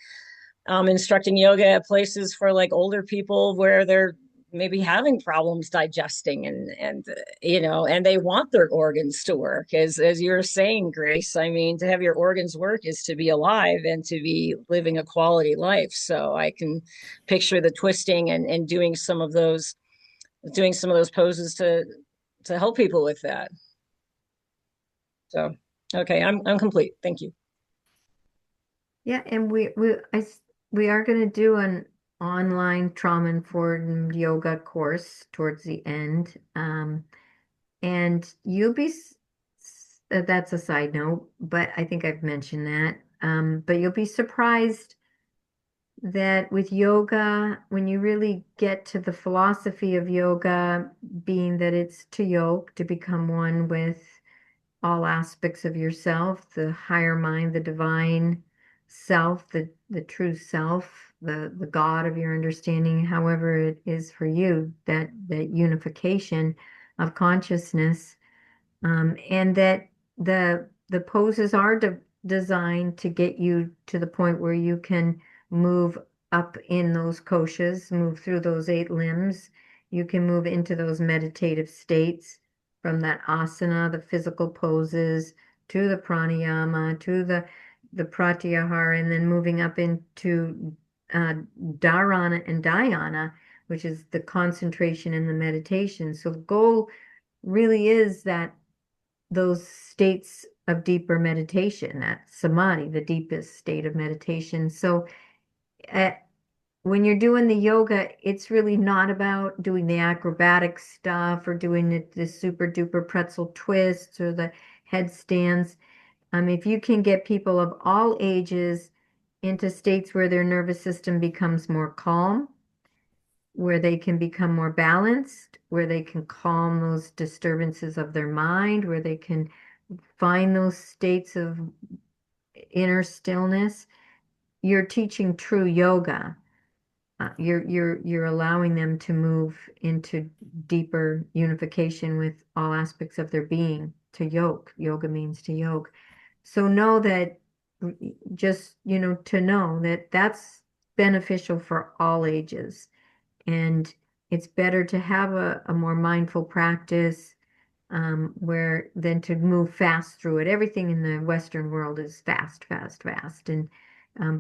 instructing yoga at places for like older people where they're maybe having problems digesting and they want their organs to work as you're saying, Grace. I mean, to have your organs work is to be alive and to be living a quality life. So I can picture the twisting and doing some of those poses to help people with that. So okay, I'm complete. Thank you. Yeah, and we are going to do an online trauma informed yoga course towards the end. And you'll be that's a side note, but I think I've mentioned that. But you'll be surprised that with yoga, when you really get to the philosophy of yoga, being that it's to yoke, to become one with all aspects of yourself, the higher mind, the divine self, the true self, the God of your understanding, however it is for you, that unification of consciousness, and that the poses are designed to get you to the point where you can move up in those koshas, move through those 8 limbs. You can move into those meditative states from that asana, the physical poses, to the pranayama, to the pratyahara, and then moving up into dharana and dhyana, which is the concentration and the meditation. So the goal really is that those states of deeper meditation, that samadhi, the deepest state of meditation. So uh, when you're doing the yoga, it's really not about doing the acrobatic stuff or doing the super duper pretzel twists or the headstands. If you can get people of all ages into states where their nervous system becomes more calm, where they can become more balanced, where they can calm those disturbances of their mind, where they can find those states of inner stillness, you're teaching true yoga. You're allowing them to move into deeper unification with all aspects of their being. To yoke, yoga means to yoke. So know that, just to know that that's beneficial for all ages, and it's better to have a more mindful practice, where than to move fast through it. Everything in the Western world is fast, fast, fast. And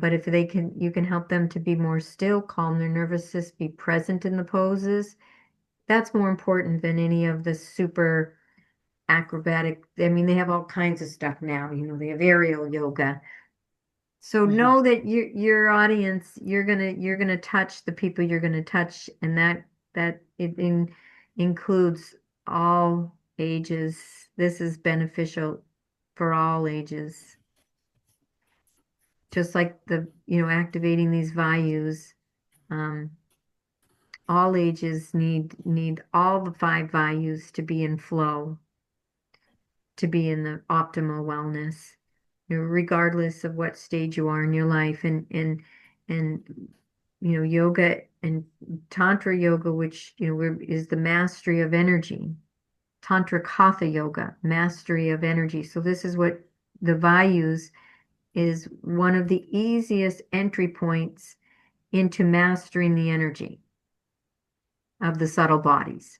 but if you can help them to be more still, calm their nervous system, be present in the poses. That's more important than any of the super acrobatic. I mean, they have all kinds of stuff now. They have aerial yoga. So Mhm. know that your audience, you're gonna touch the people you're gonna touch, and that it includes all ages. This is beneficial for all ages. Just like activating these vayus, um, all ages need all the 5 vayus to be in flow, to be in the optimal wellness, regardless of what stage you are in your life. And yoga and tantra yoga, which is the mastery of energy. Tantric hatha yoga, mastery of energy. So this is what the vayus is, one of the easiest entry points into mastering the energy of the subtle bodies.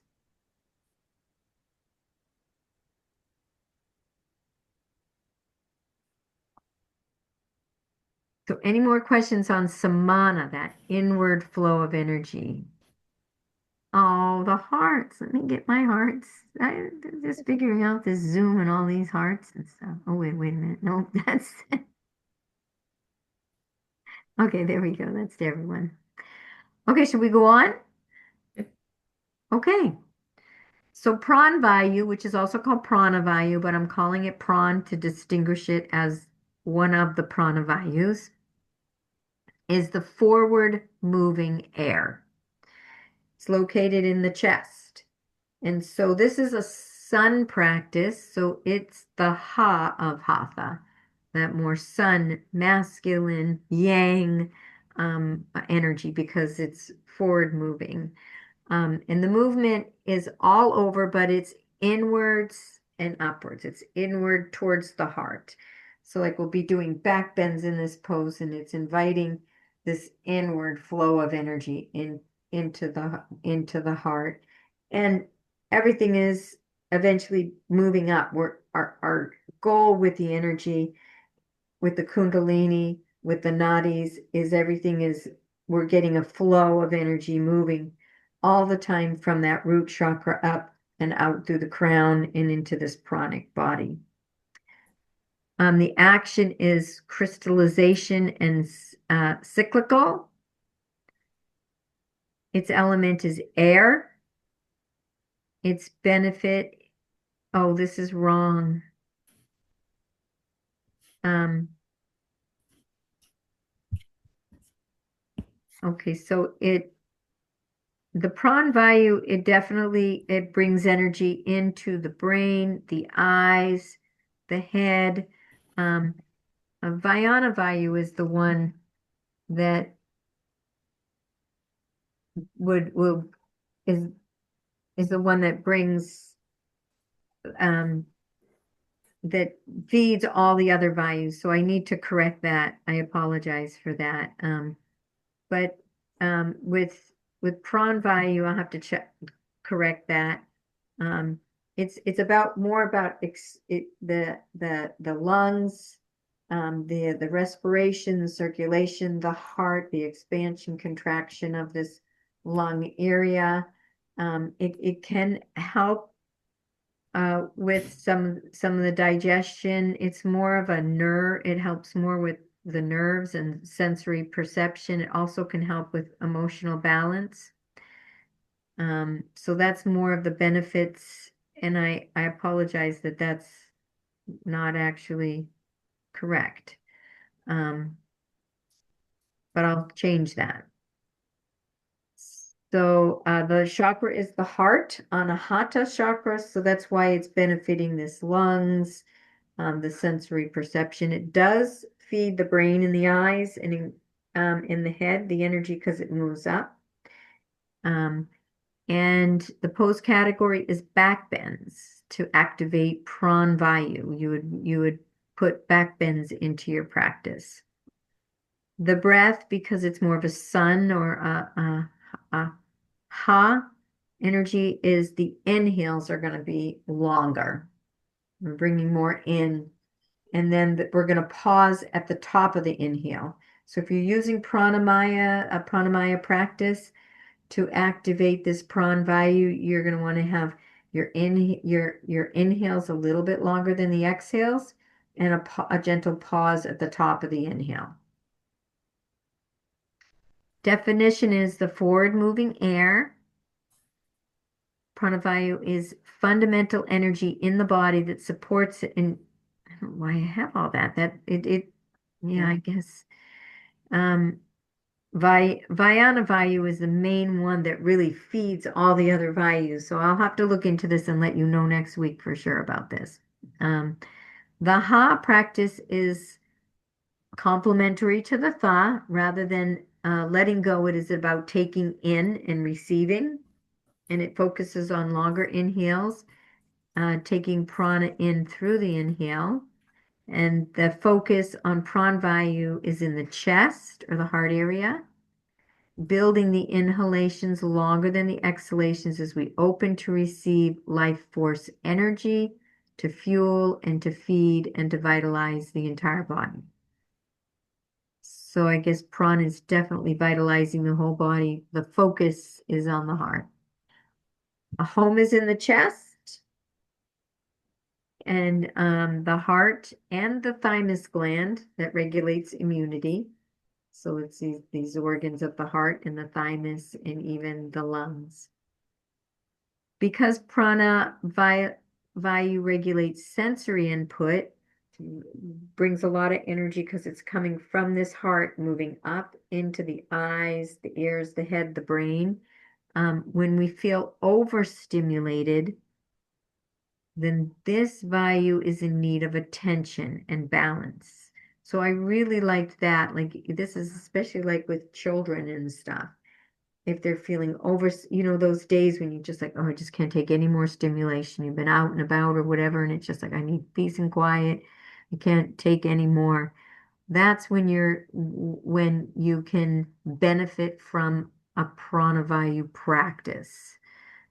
So any more questions on samana, that inward flow of energy? Oh, the hearts. Let me get my hearts. I'm just figuring out this Zoom and all these hearts and stuff. Oh, wait a minute. No, that's okay. There we go. That's to everyone. Okay, should we go on? Okay. So Pran Vayu, which is also called Prana Vayu, but I'm calling it Pran to distinguish it as one of the Prana Vayus, is the forward moving air. It's located in the chest. And so this is a sun practice. So it's the ha of hatha, that more sun, masculine, yang energy, because it's forward moving. And the movement is all over, but it's inwards and upwards. It's inward towards the heart. So like we'll be doing back bends in this pose, and it's inviting this inward flow of energy into the heart, and everything is eventually moving up. Our goal with the energy, with the Kundalini, with the nadis, is everything is we're getting a flow of energy moving all the time from that root chakra up and out through the crown and into this pranic body. The action is crystallization and cyclical. Its element is air. Its benefit, oh, this is wrong. Okay, so the Prana Vayu, it brings energy into the brain, the eyes, the head. Vayana Vayu is the one that will is is the one that brings that feeds all the other Vayus. So I need to correct that. I apologize for that. But with Prana Vayu, I'll have to correct that. It's about more about the lungs, the respiration, the circulation, the heart, the expansion, contraction of this lung area. It can help with some of the digestion. It's more of a nerve. It helps more with the nerves and sensory perception. It also can help with emotional balance. So that's more of the benefits. And I apologize that that's not actually correct. But I'll change that. So the chakra is the heart, Anahata chakra. So that's why it's benefiting this lungs, the sensory perception. It does feed the brain and the eyes and in the head, the energy because it moves up. And the pose category is back bends to activate Prana Vayu. You would put back bends into your practice. The breath, because it's more of a sun or a ha energy, is the inhales are going to be longer. We're bringing more in, and then we're going to pause at the top of the inhale. So if you're using pranamaya, a pranamaya practice to activate this Prana Vayu, you're going to want to have your inhales a little bit longer than the exhales, and a gentle pause at the top of the inhale. Definition is the forward moving air. Prana Vayu is fundamental energy in the body that supports it. And I don't know why I have all that. Yeah, I guess. Vayana Vayu is the main one that really feeds all the other Vayus. So I'll have to look into this and let you know next week for sure about this. The Ha practice is complementary to the Tha. Rather than letting go, it is about taking in and receiving. And it focuses on longer inhales, taking prana in through the inhale. And the focus on Prana Vayu is in the chest or the heart area, building the inhalations longer than the exhalations as we open to receive life force energy to fuel and to feed and to vitalize the entire body. So I guess prana is definitely vitalizing the whole body. The focus is on the heart. A home is in the chest, and the heart and the thymus gland that regulates immunity. So it's these organs of the heart and the thymus and even the lungs. Because Prana Vayu regulates sensory input, brings a lot of energy because it's coming from this heart, moving up into the eyes, the ears, the head, the brain. When we feel overstimulated, then this Vayu is in need of attention and balance. So I really liked that. Like this is especially like with children and stuff. If they're feeling those days when you just like, oh, I just can't take any more stimulation. You've been out and about or whatever, and it's just like, I need peace and quiet. I can't take any more. That's when you can benefit from a pranavayu practice.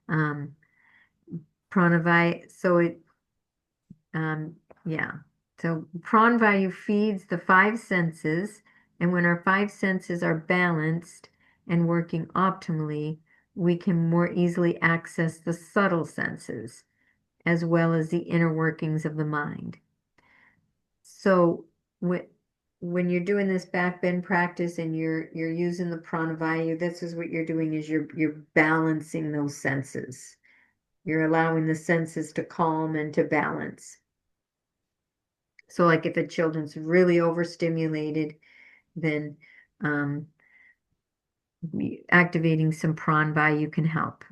Um, Pranavayu, so um, yeah. So pranavayu feeds the five senses, and when our five senses are balanced and working optimally, we can more easily access the subtle senses as well as the inner workings of the mind. So when you're doing this back bend practice and you're using the pranavayu, this is what you're doing is you're balancing those senses. You're allowing the senses to calm and to balance. So like if a children's really overstimulated, then um, activating some pranavayu can help.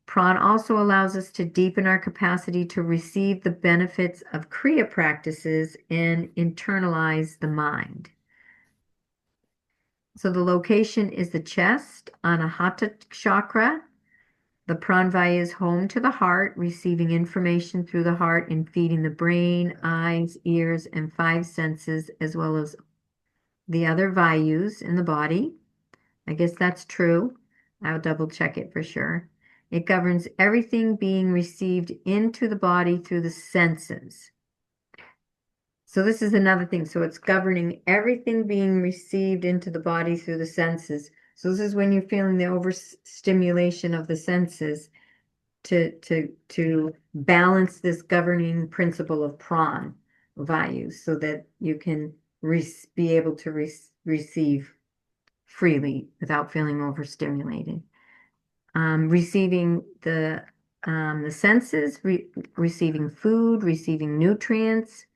Pran also allows us to deepen our capacity to receive the benefits of Kriya practices and internalize the mind. So the location is the chest, Anahata chakra. The pranavayu is home to the heart, receiving information through the heart and feeding the brain, eyes, ears, and five senses, as well as the other vayus in the body. I guess that's true. I'll double check it for sure. It governs everything being received into the body through the senses. So this is another thing. So it's governing everything being received into the body through the senses. So this is when you're feeling the overstimulation of the senses to balance this governing principle of pran vayu so that you can be able to receive freely without feeling overstimulated. Receiving the senses, receiving food, receiving nutrients,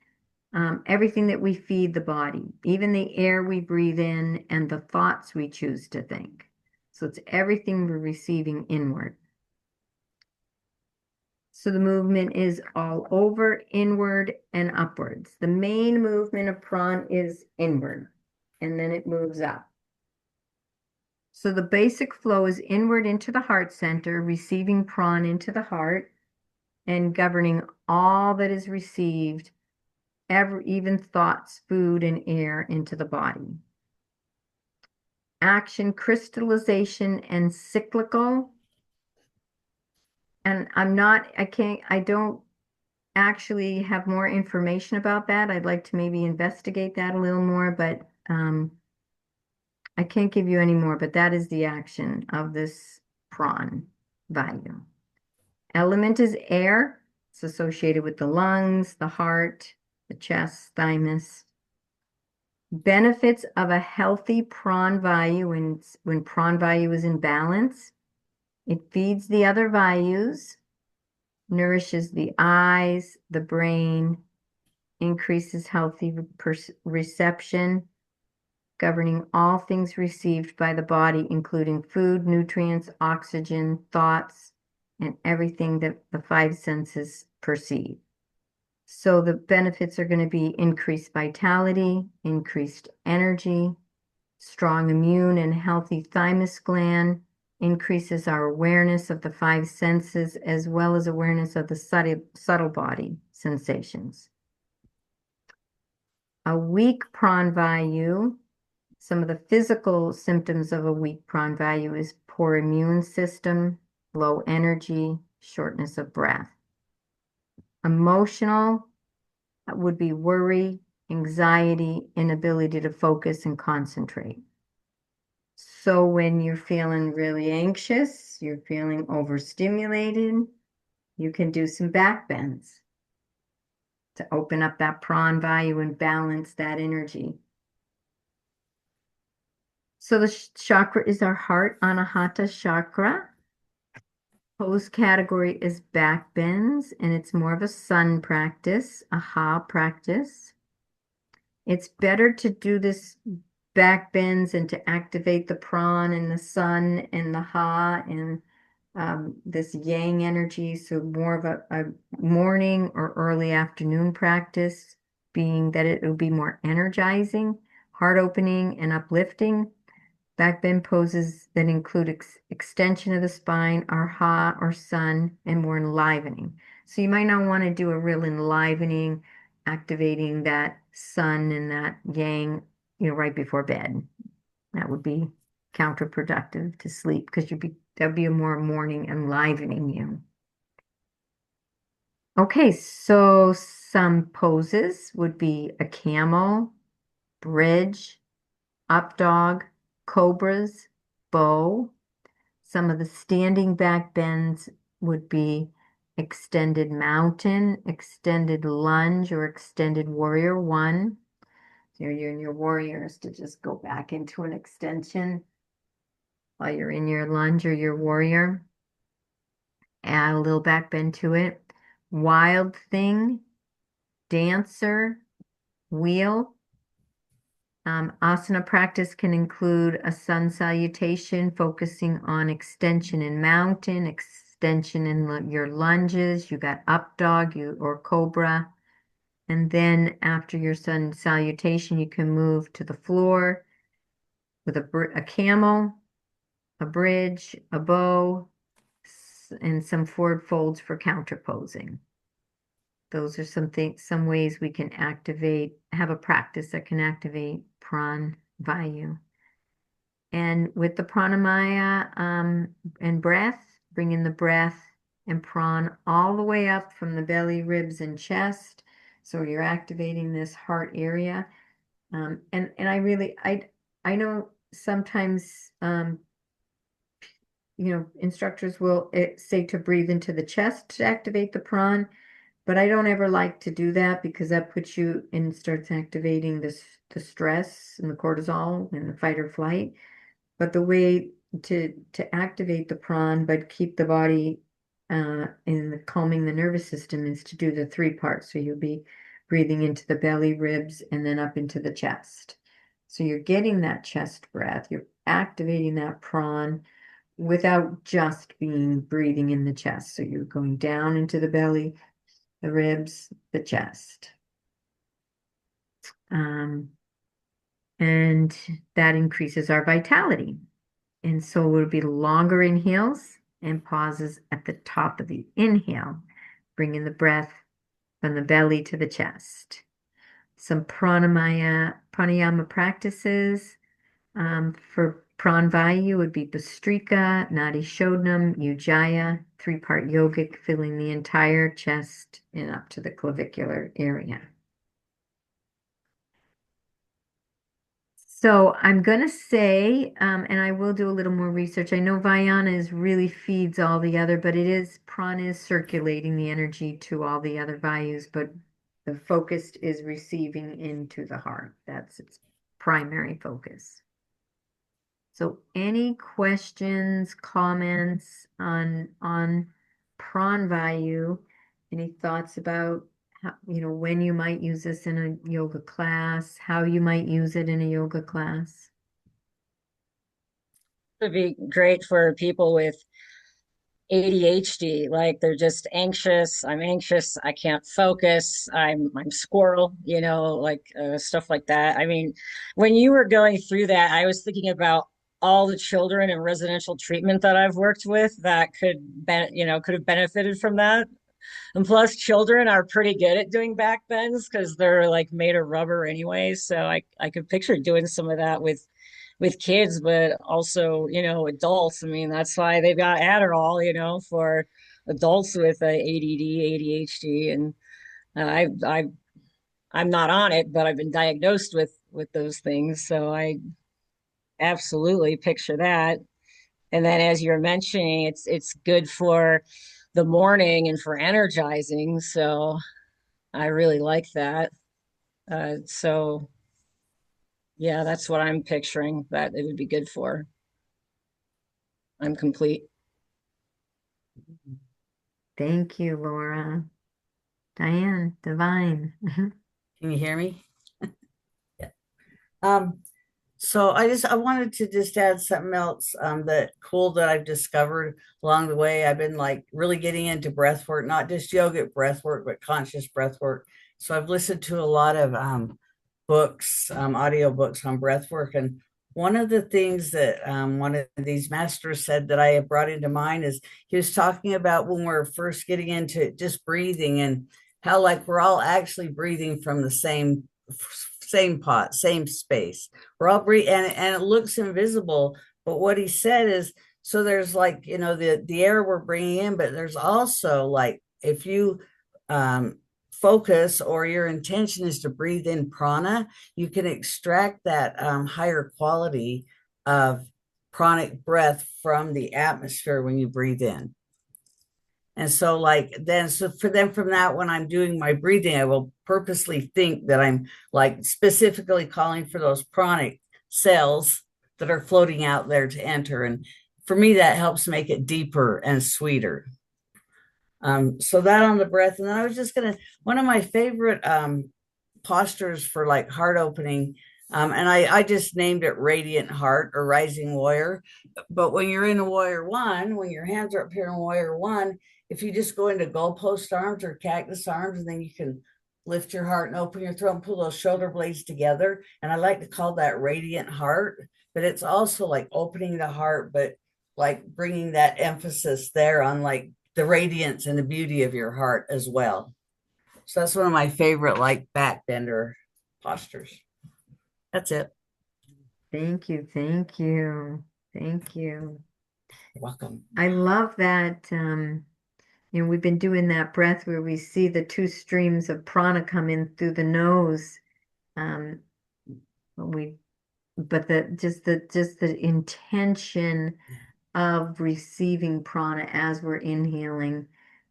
everything that we feed the body, even the air we breathe in and the thoughts we choose to think. So it's everything we're receiving inward. So the movement is all over, inward, and upwards. The main movement of pran is inward, and then it moves up. So the basic flow is inward into the heart center, receiving pran into the heart, and governing all that is received, even thoughts, food, and air into the body. Action, crystallization, and cyclical. And I don't actually have more information about that. I'd like to maybe investigate that a little more, but I can't give you any more, but that is the action of this pran vayu. Element is air. It's associated with the lungs, the heart, the chest, thymus. Benefits of a healthy pran vayu when pran vayu is in balance. It feeds the other vayus, nourishes the eyes, the brain, increases healthy reception, governing all things received by the body, including food, nutrients, oxygen, thoughts, and everything that the five senses perceive. So the benefits are going to be increased vitality, increased energy, strong immune and healthy thymus gland, increases our awareness of the five senses as well as awareness of the subtle body sensations. A weak pran vayu, some of the physical symptoms of a weak pran vayu is poor immune system, low energy, shortness of breath. Emotional would be worry, anxiety, inability to focus and concentrate. So when you're feeling really anxious, you're feeling overstimulated, you can do some back bends to open up that pran vayu and balance that energy. So the chakra is our heart, Anahata chakra. Pose category is back bends, and it's more of a sun practice, a ha practice. It's better to do this back bends and to activate the pran and the sun and the ha and this yang energy. So more of a morning or early afternoon practice, being that it will be more energizing, heart opening, and uplifting. Back bend poses that include extension of the spine, our ha or sun, and more enlivening. So you might not want to do a real enlivening, activating that sun and that yang, right before bed. That would be counterproductive to sleep because that'd be a more morning enlivening you. Okay, so some poses would be a camel, bridge, up dog, cobras, bow. Some of the standing back bends would be extended mountain, extended lunge, or extended warrior one. So you're in your warriors to just go back into an extension while you're in your lunge or your warrior. Add a little back bend to it. Wild thing, dancer, wheel. Asana practice can include a sun salutation, focusing on extension in mountain, extension in your lunges. You got up dog, or cobra. And then after your sun salutation, you can move to the floor with a camel, a bridge, a bow, and some forward folds for counter posing. Those are some ways we can have a practice that can activate Prana Vayus. And with the pranamaya and breath, bring in the breath and prana all the way up from the belly, ribs, and chest. So you're activating this heart area. And I know sometimes instructors will say to breathe into the chest to activate the prana. But I don't ever like to do that because that puts you and starts activating the stress and the cortisol and the fight or flight. But the way to activate the prana but keep the body in calming the nervous system is to do the three parts. So you'll be breathing into the belly, ribs, and then up into the chest. So you're getting that chest breath. You're activating that prana without just being breathing in the chest. So you're going down into the belly, the ribs, the chest. And that increases our vitality. And so it would be longer inhales and pauses at the top of the inhale, bringing the breath from the belly to the chest. Some pranayama practices for Prana Vayus would be Bhastrika, Nadi Shodhanam, Ujjayi, three-part yogic, filling the entire chest and up to the clavicular area. So I'm going to say, and I will do a little more research. I know Vayana really feeds all the other, but prana is circulating the energy to all the other Vayus, but the focus is receiving into the heart. That's its primary focus. So any questions, comments on Prana Vayus? Any thoughts about how, when you might use this in a yoga class, how you might use it in a yoga class? It would be great for people with ADHD, like they're just anxious. I'm anxious. I can't focus. I'm squirrel, like stuff like that. I mean, when you were going through that, I was thinking about all the children in residential treatment that I've worked with that could have benefited from that. And plus, children are pretty good at doing back bends because they're like made of rubber anyway. So I could picture doing some of that with kids, but also, adults. I mean, that's why they've got Adderall, for adults with ADD, ADHD, and I'm not on it, but I've been diagnosed with those things. So I absolutely picture that. And then, as you're mentioning, it's good for the morning and for energizing. So I really like that. So yeah, that's what I'm picturing that it would be good for. I'm complete. Thank you, Laura. Diane, divine. Can you hear me? Yeah. So I wanted to just add something else that I've discovered along the way. I've been like really getting into breath work, not just yogic breath work, but conscious breath work. So I've listened to a lot of books, audio books on breath work. And one of the things that one of these masters said that I have brought into mind is he was talking about when we're first getting into just breathing and how like we're all actually breathing from the same pot, same space. We're all breathing, and it looks invisible, But what he said is, so there's like, the air we're bringing in, but there's also like, if you focus or your intention is to breathe in prana, you can extract that higher quality of pranic breath from the atmosphere when you breathe in. And so, like, then, so for them, from that, when I'm doing my breathing, I will purposely think that I'm like specifically calling for those pranic cells that are floating out there to enter. And for me, that helps make it deeper and sweeter. So that on the breath. And then I was just going to, one of my favorite postures for like heart opening. And I just named it Radiant Heart or Rising Warrior. But when you're in a Warrior One, when your hands are up here in Warrior One, if you just go into goalpost arms or cactus arms, and then you can lift your heart and open your throat and pull those shoulder blades together. And I like to call that Radiant Heart, but it's also like opening the heart, but like bringing that emphasis there on like the radiance and the beauty of your heart as well. So that's one of my favorite like back bender postures. That's it. Thank you. Thank you. Thank you. You're welcome. I love that. We've been doing that breath where we see the two streams of prana come in through the nose. Um, we, but the intention of receiving prana as we're inhaling,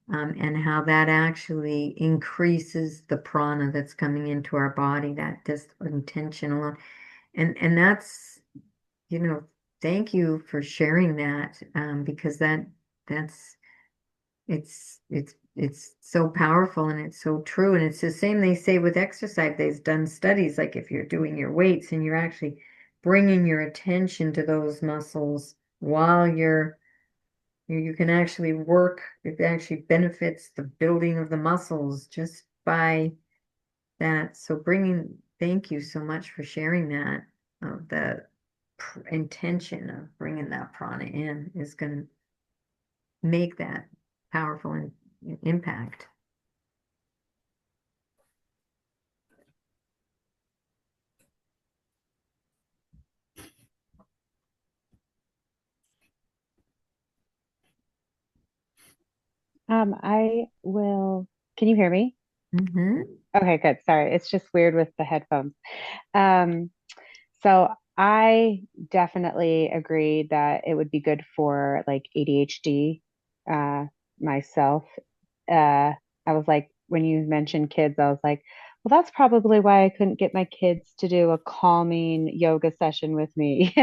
and how that actually increases the prana that's coming into our body. That just intention alone, and that's, thank you for sharing that, because that's it's so powerful and it's so true. And it's the same they say with exercise. They've done studies like if you're doing your weights and you're actually bringing your attention to those muscles while you can actually work. It actually benefits the building of the muscles just by that. So thank you so much for sharing that. The intention of bringing that prana in is going to make that powerful impact. I will. Can you hear me? Mm-hmm. Okay, good. Sorry, it's just weird with the headphones. Um, so I definitely agree that it would be good for like ADHD, myself. uh, I was like, when you mentioned kids, I was like, well, that's probably why I couldn't get my kids to do a calming yoga session with me.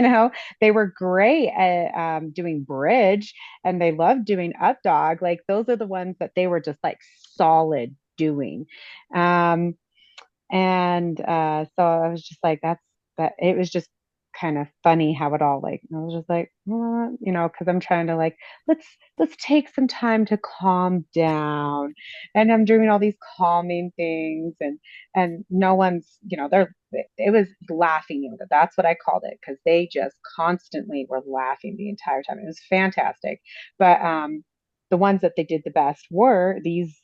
They were great at doing bridge and they loved doing up dog. Like those are the ones that they were just like solid doing. Um, and so I was just like, that it was just kind of funny how it all like, I was just like, because I'm trying to like, let's take some time to calm down. And I'm doing all these calming things and no one's, it was laughing yoga. That's what I called it, because they just constantly were laughing the entire time. It was fantastic. But the ones that they did the best were these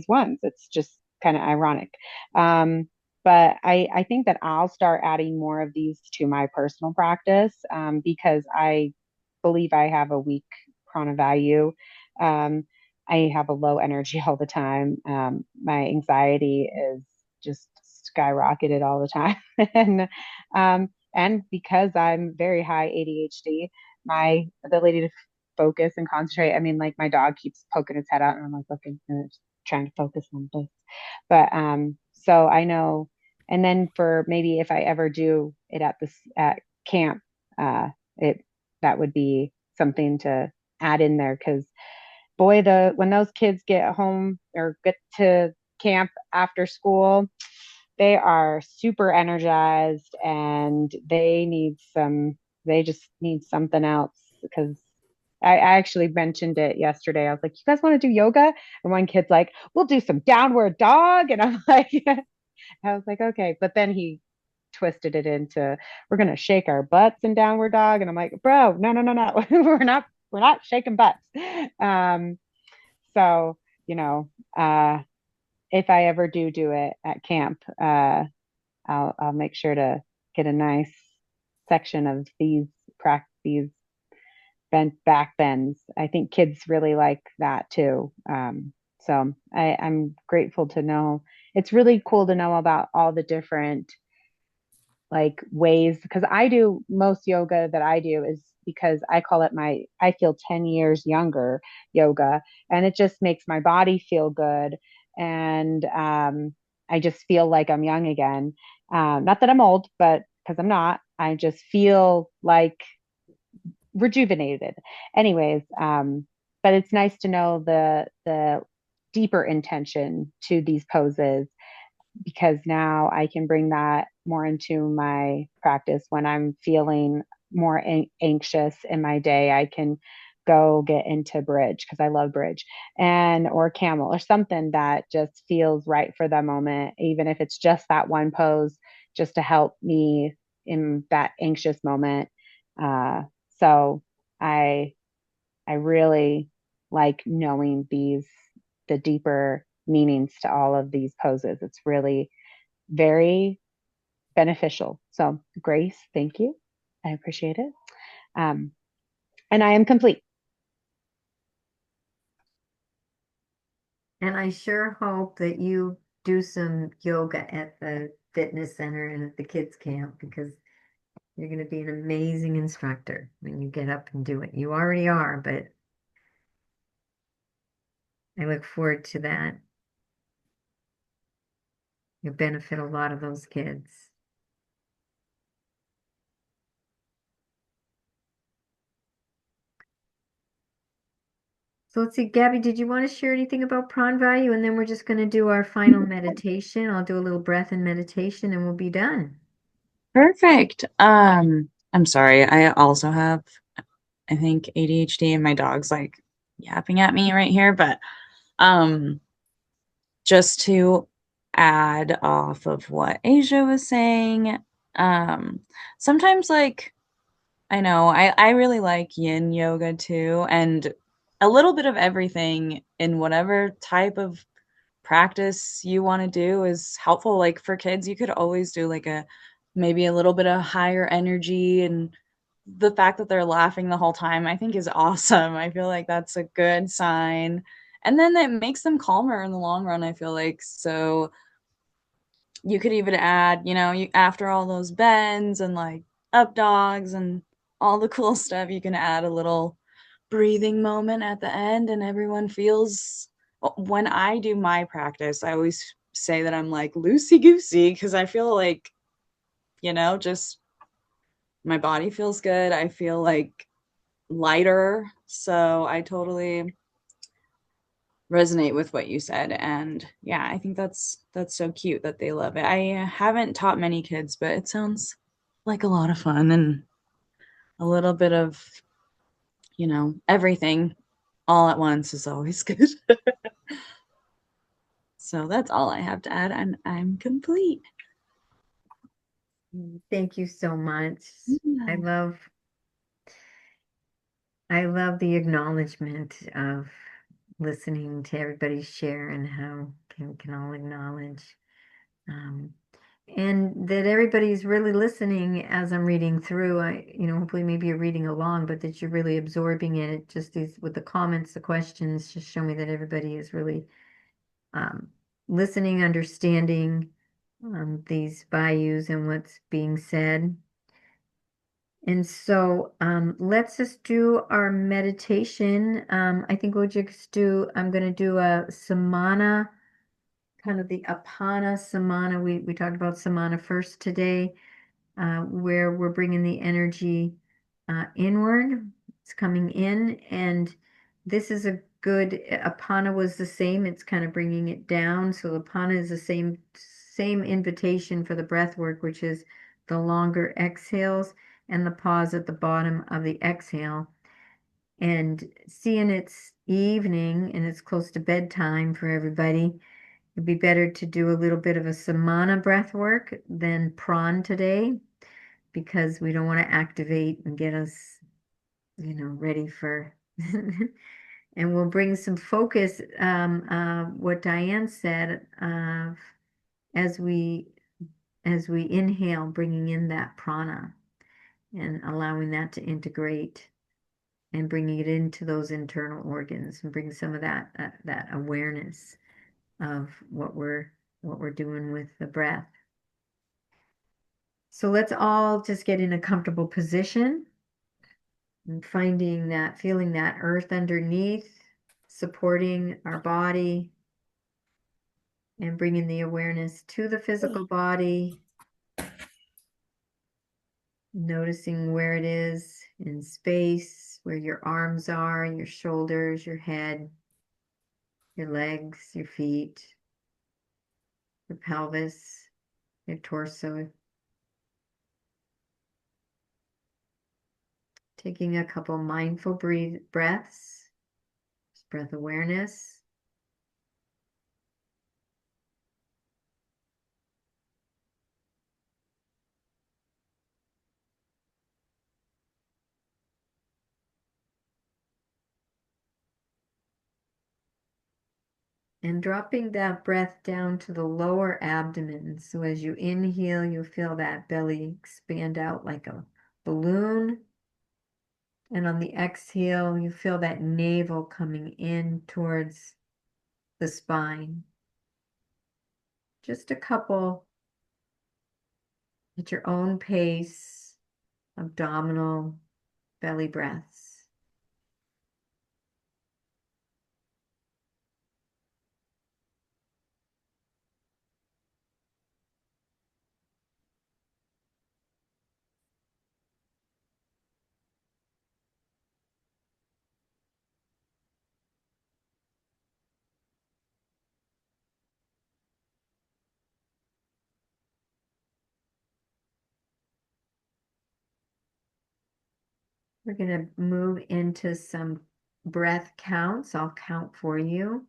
ones. It's just kind of ironic. Um, but I think that I'll start adding more of these to my personal practice, because I believe I have a weak prana value. Um, I have a low energy all the time. My anxiety is just skyrocketed all the time. And because I'm very high ADHD, my ability to focus and concentrate, I mean, like my dog keeps poking its head out and I'm like looking and trying to focus on this. But so I know, and then for maybe if I ever do it at camp, it that would be something to add in there, because boy, the when those kids get home or get to camp after school, they are super energized and they just need something else. Because I actually mentioned it yesterday. I was like, you guys want to do yoga? And one kid's like, we'll do some downward dog. And I'm like, I was like, okay. But then he twisted it into, we're gonna shake our butts in downward dog. And I'm like, bro, no. we're not shaking butts. Um, so, you know, uh, if I ever do it at camp, I'll make sure to get a nice section of these bent back bends. I think kids really like that too. So I'm grateful to know. It's really cool to know about all the different like ways, because I do most yoga that I do is because I call it my I feel 10 years younger yoga, and it just makes my body feel good, and I just feel like I'm young again. Not that I'm old, but because I'm not, I just feel like rejuvenated. Anyways, but it's nice to know the deeper intention to these poses, because now I can bring that more into my practice when I'm feeling more anxious in my day. I can go get into bridge because I love bridge, and or camel or something that just feels right for the moment, even if it's just that one pose, just to help me in that anxious moment. Uh, so I I really like knowing the deeper meanings to all of these poses. It's really very beneficial. So, Grace, thank you. I appreciate it. Um, and I am complete. And I sure hope that you do some yoga at the fitness center and at the kids camp, because you're going to be an amazing instructor when you get up and do it. You already are, but I look forward to that. You'll benefit a lot of those kids. So let's see, Gabby, did you want to share anything about Prana Value? And then we're just going to do our final meditation. I'll do a little breath and meditation and we'll be done. Perfect. I'm sorry. I also have, I think, ADHD, and my dog's like yapping at me right here, but um just to add off of what Asia was saying, um sometimes like I know I really like yin yoga too, and a little bit of everything in whatever type of practice you want to do is helpful. Like for kids, you could always do like a maybe a little bit of higher energy, and the fact that they're laughing the whole time, I think is awesome. I feel like that's a good sign. And then that makes them calmer in the long run, I feel like. So you could even add, you after all those bends and like up dogs and all the cool stuff, you can add a little breathing moment at the end, and everyone feels. When I do my practice, I always say that I'm like loosey goosey because I feel like, just my body feels good. I feel like lighter. So I totally resonate with what you said. And yeah, I think that's so cute that they love it. I haven't taught many kids, but it sounds like a lot of fun and a little bit of, everything all at once is always good. So that's all I have to add. I'm complete. Thank you so much. I Yeah. love I love the acknowledgement of listening to everybody share and how we can all acknowledge. Um, and that everybody's really listening as I'm reading through. Hopefully maybe you're reading along, but that you're really absorbing it. Just these with the comments, the questions just show me that everybody is really um, listening, understanding these values and what's being said. And so let's just do our meditation. I think we'll just I'm going to do a samana, kind of the apana samana. We talked about samana first today, where we're bringing the energy inward. It's coming in, and this is a good. Apana was the same. It's kind of bringing it down. So apana is the same invitation for the breath work, which is the longer exhales and the pause at the bottom of the exhale. And seeing it's evening and it's close to bedtime for everybody, it'd be better to do a little bit of a samana breath work than pran today, because we don't want to activate and get us, ready for. And we'll bring some focus, what Diane said, as we inhale, bringing in that prana and allowing that to integrate and bringing it into those internal organs and bring some of that awareness of what we're doing with the breath. So let's all just get in a comfortable position and feeling that earth underneath, supporting our body and bringing the awareness to the physical body, noticing where it is in space, where your arms are, your shoulders, your head, your legs, your feet, your pelvis, your torso. Taking a couple mindful breaths, just breath awareness. And dropping that breath down to the lower abdomen. So as you inhale, you feel that belly expand out like a balloon. And on the exhale, you feel that navel coming in towards the spine. Just a couple at your own pace, abdominal belly breaths. We're going to move into some breath counts. I'll count for you.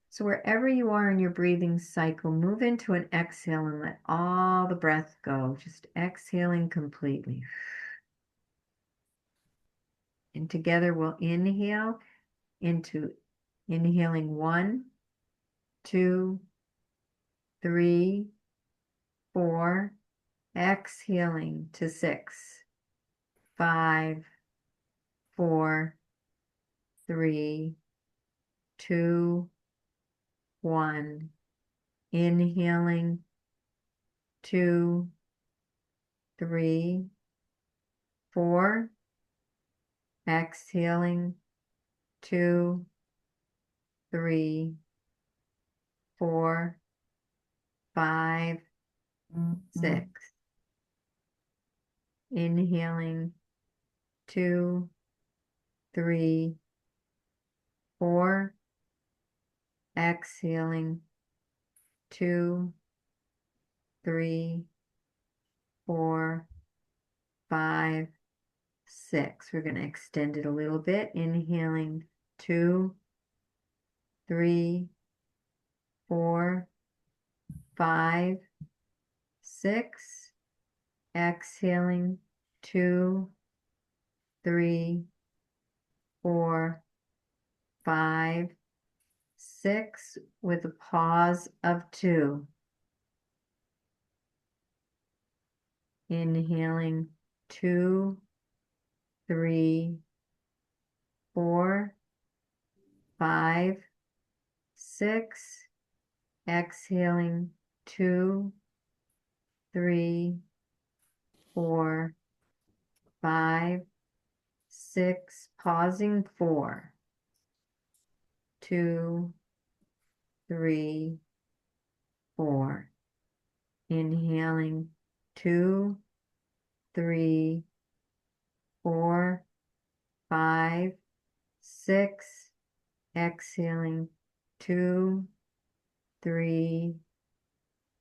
So wherever you are in your breathing cycle, move into an exhale and let all the breath go. Just exhaling completely. And together we'll inhale into inhaling 1, 2, 3, 4, exhaling to 6, 5, 4, 3, 2, 1. Inhaling 2, 3, 4. Exhaling 2, 3, 4, 5, 6. Inhaling 2, 3, 4. Exhaling 2, 3, 4, 5, 6. We're going to extend it a little bit. Inhaling 2, 3, 4, 5, 6. Exhaling 2, 3, 4, 5, 6 with a pause of 2. Inhaling 2, 3, 4, 5, 6. Exhaling 2, 3, 4, 5, 6. Pausing 4, 2, 3, 4. Inhaling 2, 3, 4, 5, 6. Exhaling 2, 3,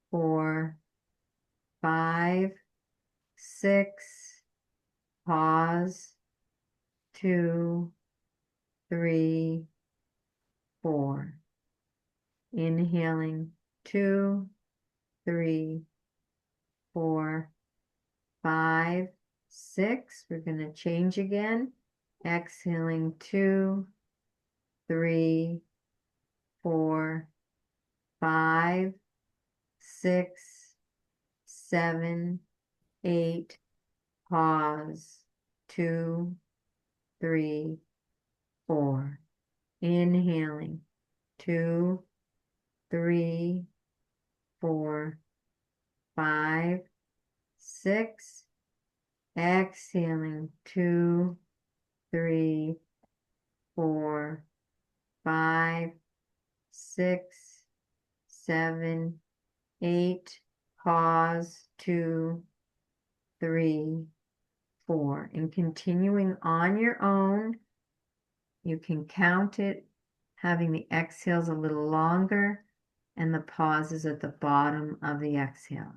4, 5, 6. Pause 2, 3, 4. Inhaling 2, 3, 4, 5, 6. We're going to change again. Exhaling 2, 3, 4, 5, 6, 7, 8. Pause 2, 3, 4. Inhaling. 2, 3, 4, 5, 6. Exhaling. 2, 3, 4, 5, 6, 7, 8. Pause. 2, 3, 4. And continuing on your own, you can count it, having the exhales a little longer and the pauses at the bottom of the exhale.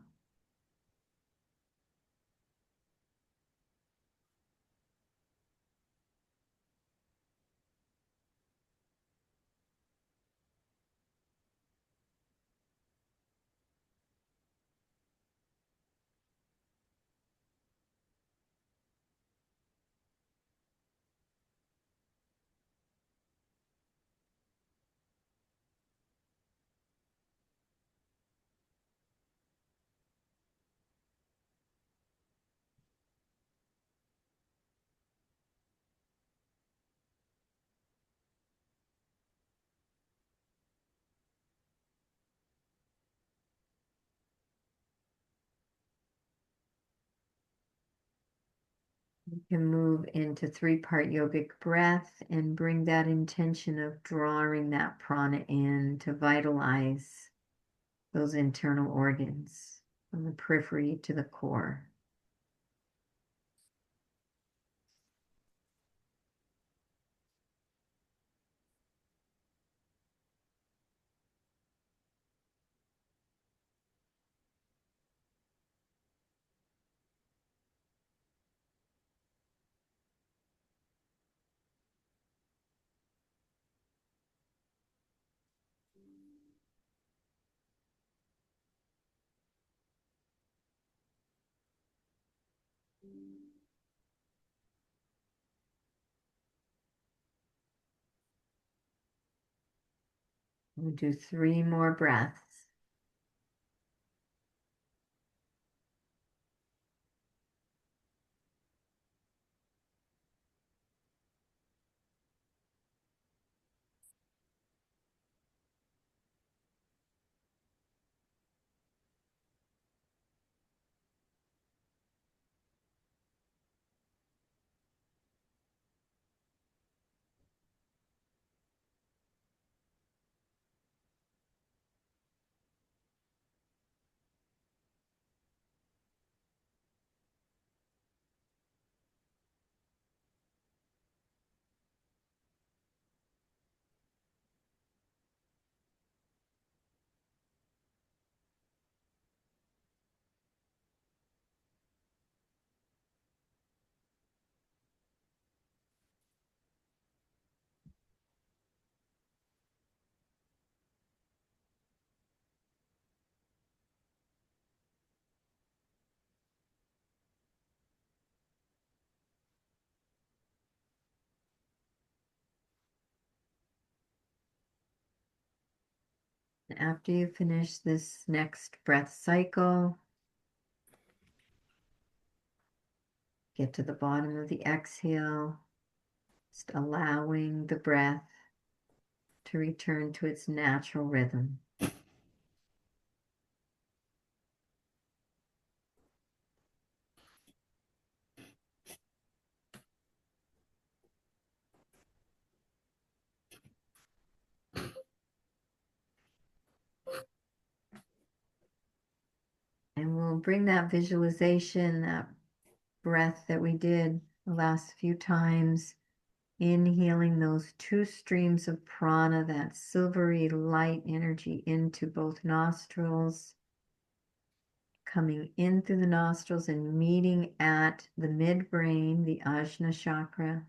You can move into 3-part yogic breath and bring that intention of drawing that prana in to vitalize those internal organs from the periphery to the core. We'll do 3 more breaths. After you finish this next breath cycle, get to the bottom of the exhale, just allowing the breath to return to its natural rhythm. And we'll bring that visualization, that breath that we did the last few times, inhaling those 2 streams of prana, that silvery light energy into both nostrils, coming in through the nostrils and meeting at the midbrain, the Ajna chakra.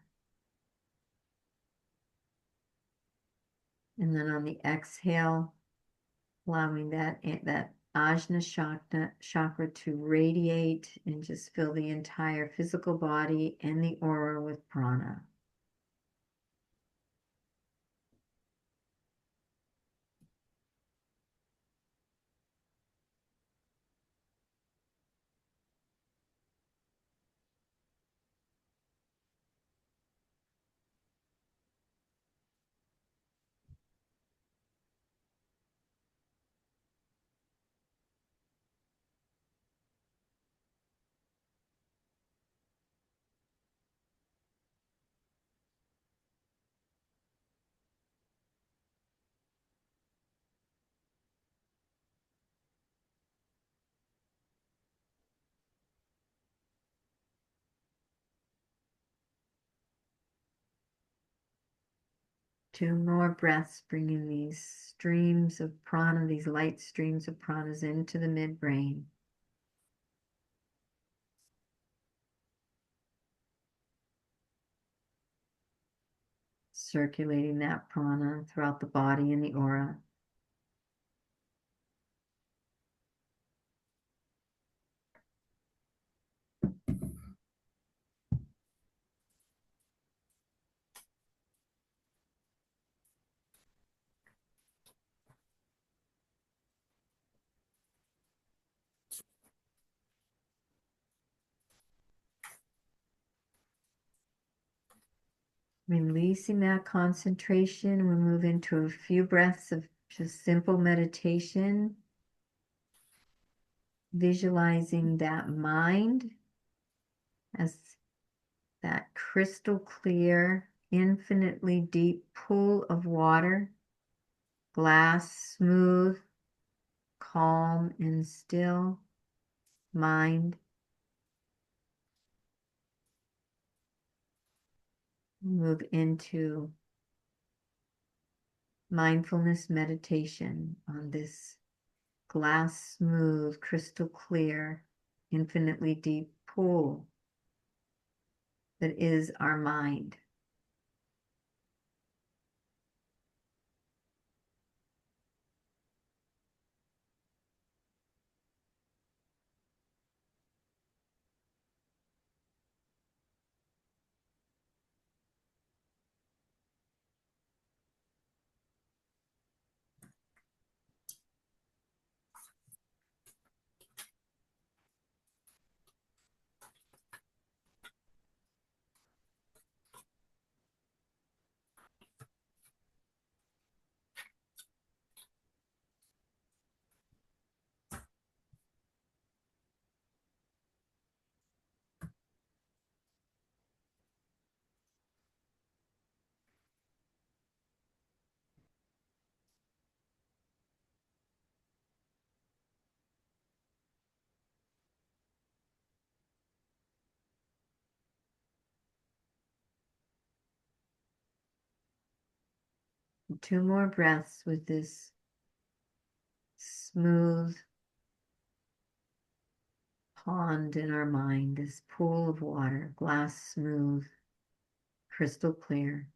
And then on the exhale, allowing that Ajna chakra to radiate and just fill the entire physical body and the aura with prana. 2 more breaths, bringing these streams of prana, these light streams of pranas into the midbrain. Circulating that prana throughout the body and the aura. Releasing that concentration, we'll move into a few breaths of just simple meditation, visualizing that mind as that crystal clear, infinitely deep pool of water, glass, smooth, calm, and still mind. Move into mindfulness meditation on this glass smooth, crystal clear, infinitely deep pool that is our mind. Two more breaths with this smooth pond in our mind, this pool of water, glass smooth, crystal clear.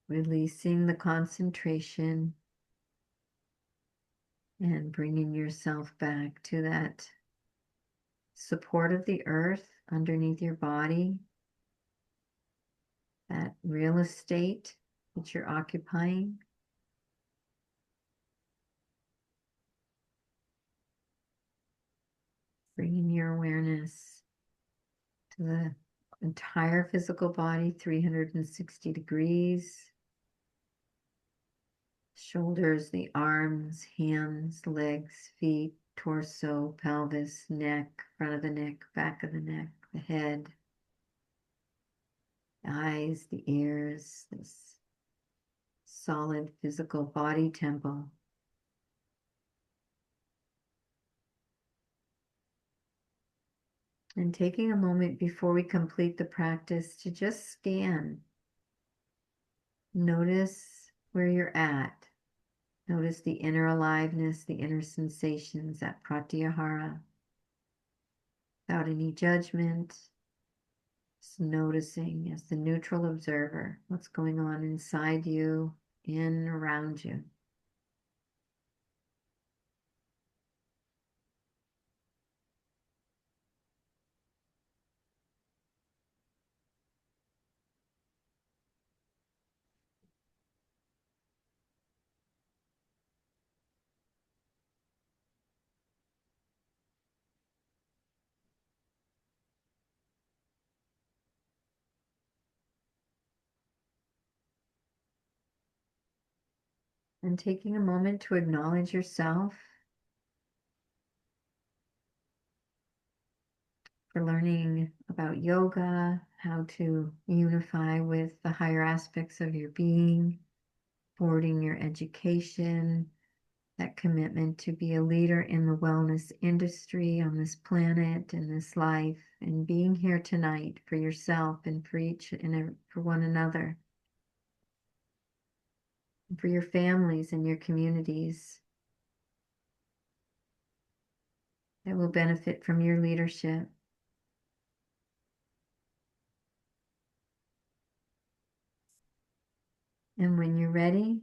Releasing the concentration and bringing yourself back to that support of the earth underneath your body, that real estate that you're occupying. Bringing your awareness to the entire physical body, 360 degrees. Shoulders, the arms, hands, legs, feet, torso, pelvis, neck, front of the neck, back of the neck, the head, the eyes, the ears, this solid physical body temple. And taking a moment before we complete the practice to just scan. Notice where you're at. Notice the inner aliveness, the inner sensations, that pratyahara, without any judgment. Just noticing as the neutral observer what's going on inside you, in and around you. And taking a moment to acknowledge yourself for learning about yoga, how to unify with the higher aspects of your being, forwarding your education, that commitment to be a leader in the wellness industry on this planet and this life, and being here tonight for yourself and for each and for one another, and for your families and your communities that will benefit from your leadership. And when you're ready,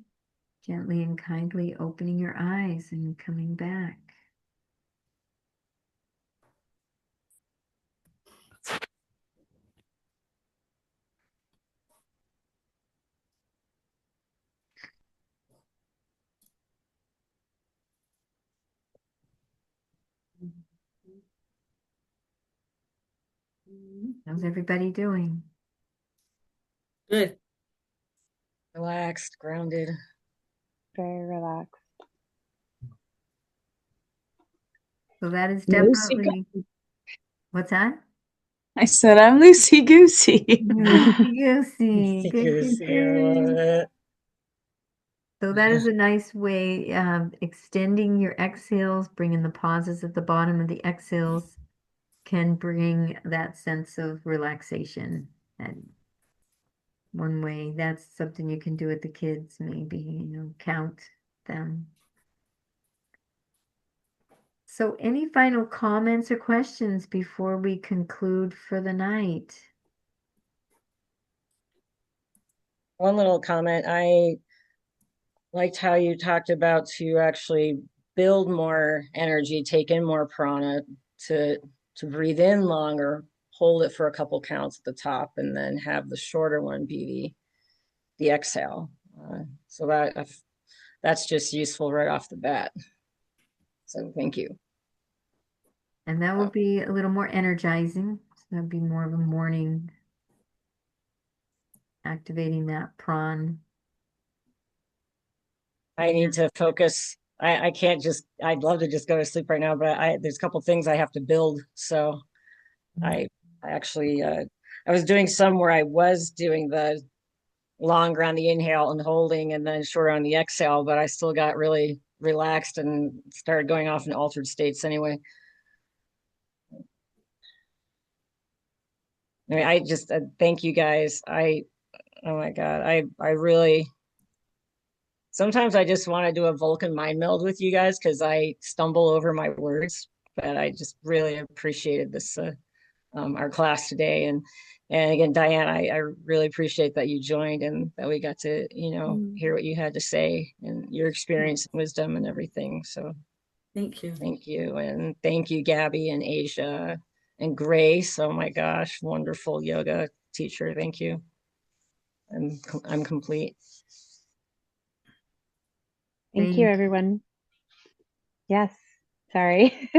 gently and kindly opening your eyes and coming back. How's everybody doing? Good. Relaxed, grounded. Very relaxed. So that is Lucy definitely, what's that? I said I'm loosey goosey. Goosey goosey. Good, good, See, I love good. it. So that is a nice way of extending your exhales, bringing the pauses at the bottom of the exhales can bring that sense of relaxation. And one way, that's something you can do with the kids, maybe, count them. So any final comments or questions before we conclude for the night? One little comment. I liked how you talked about to actually build more energy, take in more prana, to breathe in longer, hold it for a couple counts at the top, and then have the shorter one be the exhale. So that's just useful right off the bat. So thank you. And that will be a little more energizing. So that'll be more of a morning, activating that prawn. I need to focus. I can't just, I'd love to just go to sleep right now, but there's a couple things I have to build. So I actually, I was doing some where I was doing the longer on the inhale and holding and then shorter on the exhale, but I still got really relaxed and started going off in altered states anyway. I mean, I just thank you guys. Oh my God, I really, sometimes I just want to do a Vulcan mind meld with you guys because I stumble over my words, but I just really appreciated this, our class today. And again, Diane, I really appreciate that you joined and that we got to, hear what you had to say and your experience and wisdom and everything. So Thank you. thank you. And thank you, Gabby and Asia and Grace. Oh my gosh, wonderful yoga teacher. Thank you. I'm complete. Thank you, everyone. Yes. Sorry.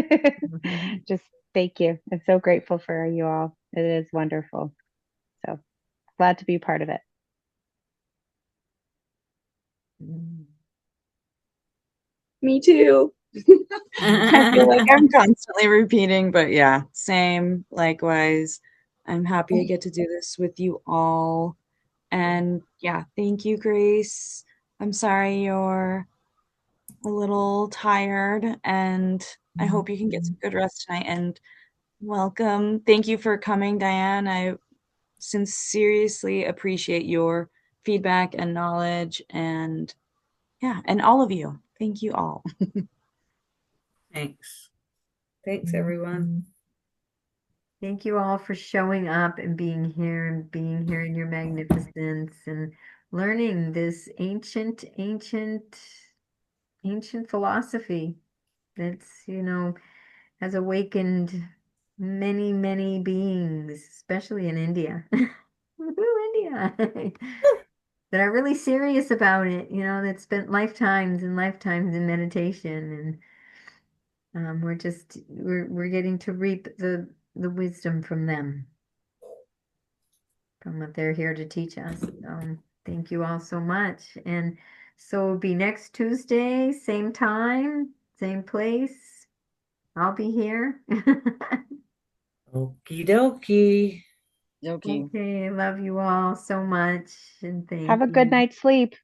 Just thank you. I'm so grateful for you all. It is wonderful. So glad to be part of it. Me too. I feel like I'm constantly repeating, but yeah, same, likewise. I'm happy I get to do this with you all. And yeah, thank you, Grace. I'm sorry you're a little tired, and I hope you can get some good rest tonight. And welcome. Thank you for coming, Diane. I sincerely appreciate your feedback and knowledge, and yeah, and all of you. Thank you all. Thanks. Thanks, everyone. Thank you all for showing up and being here in your magnificence and learning this ancient, ancient philosophy that's, has awakened many, many beings, especially in India. Woo, India. That are really serious about it, that spent lifetimes and lifetimes in meditation. And we're getting to reap the wisdom from them, from what they're here to teach us. Thank you all so much. And So it'll be next Tuesday, same time, same place. I'll be here. Okie dokie. Okay. Okay, love you all so much and Have thank a good you. night's sleep.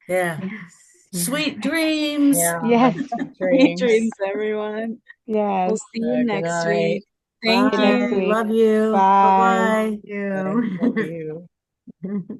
Yeah. Yes, Sweet yes. dreams. Yeah. Yes. Sweet Sweet dreams. dreams, everyone. We'll Yes. see you Good next night. week. See Thank you next Bye. you. week. Love you. Bye. Bye-bye. Bye. Love You. you.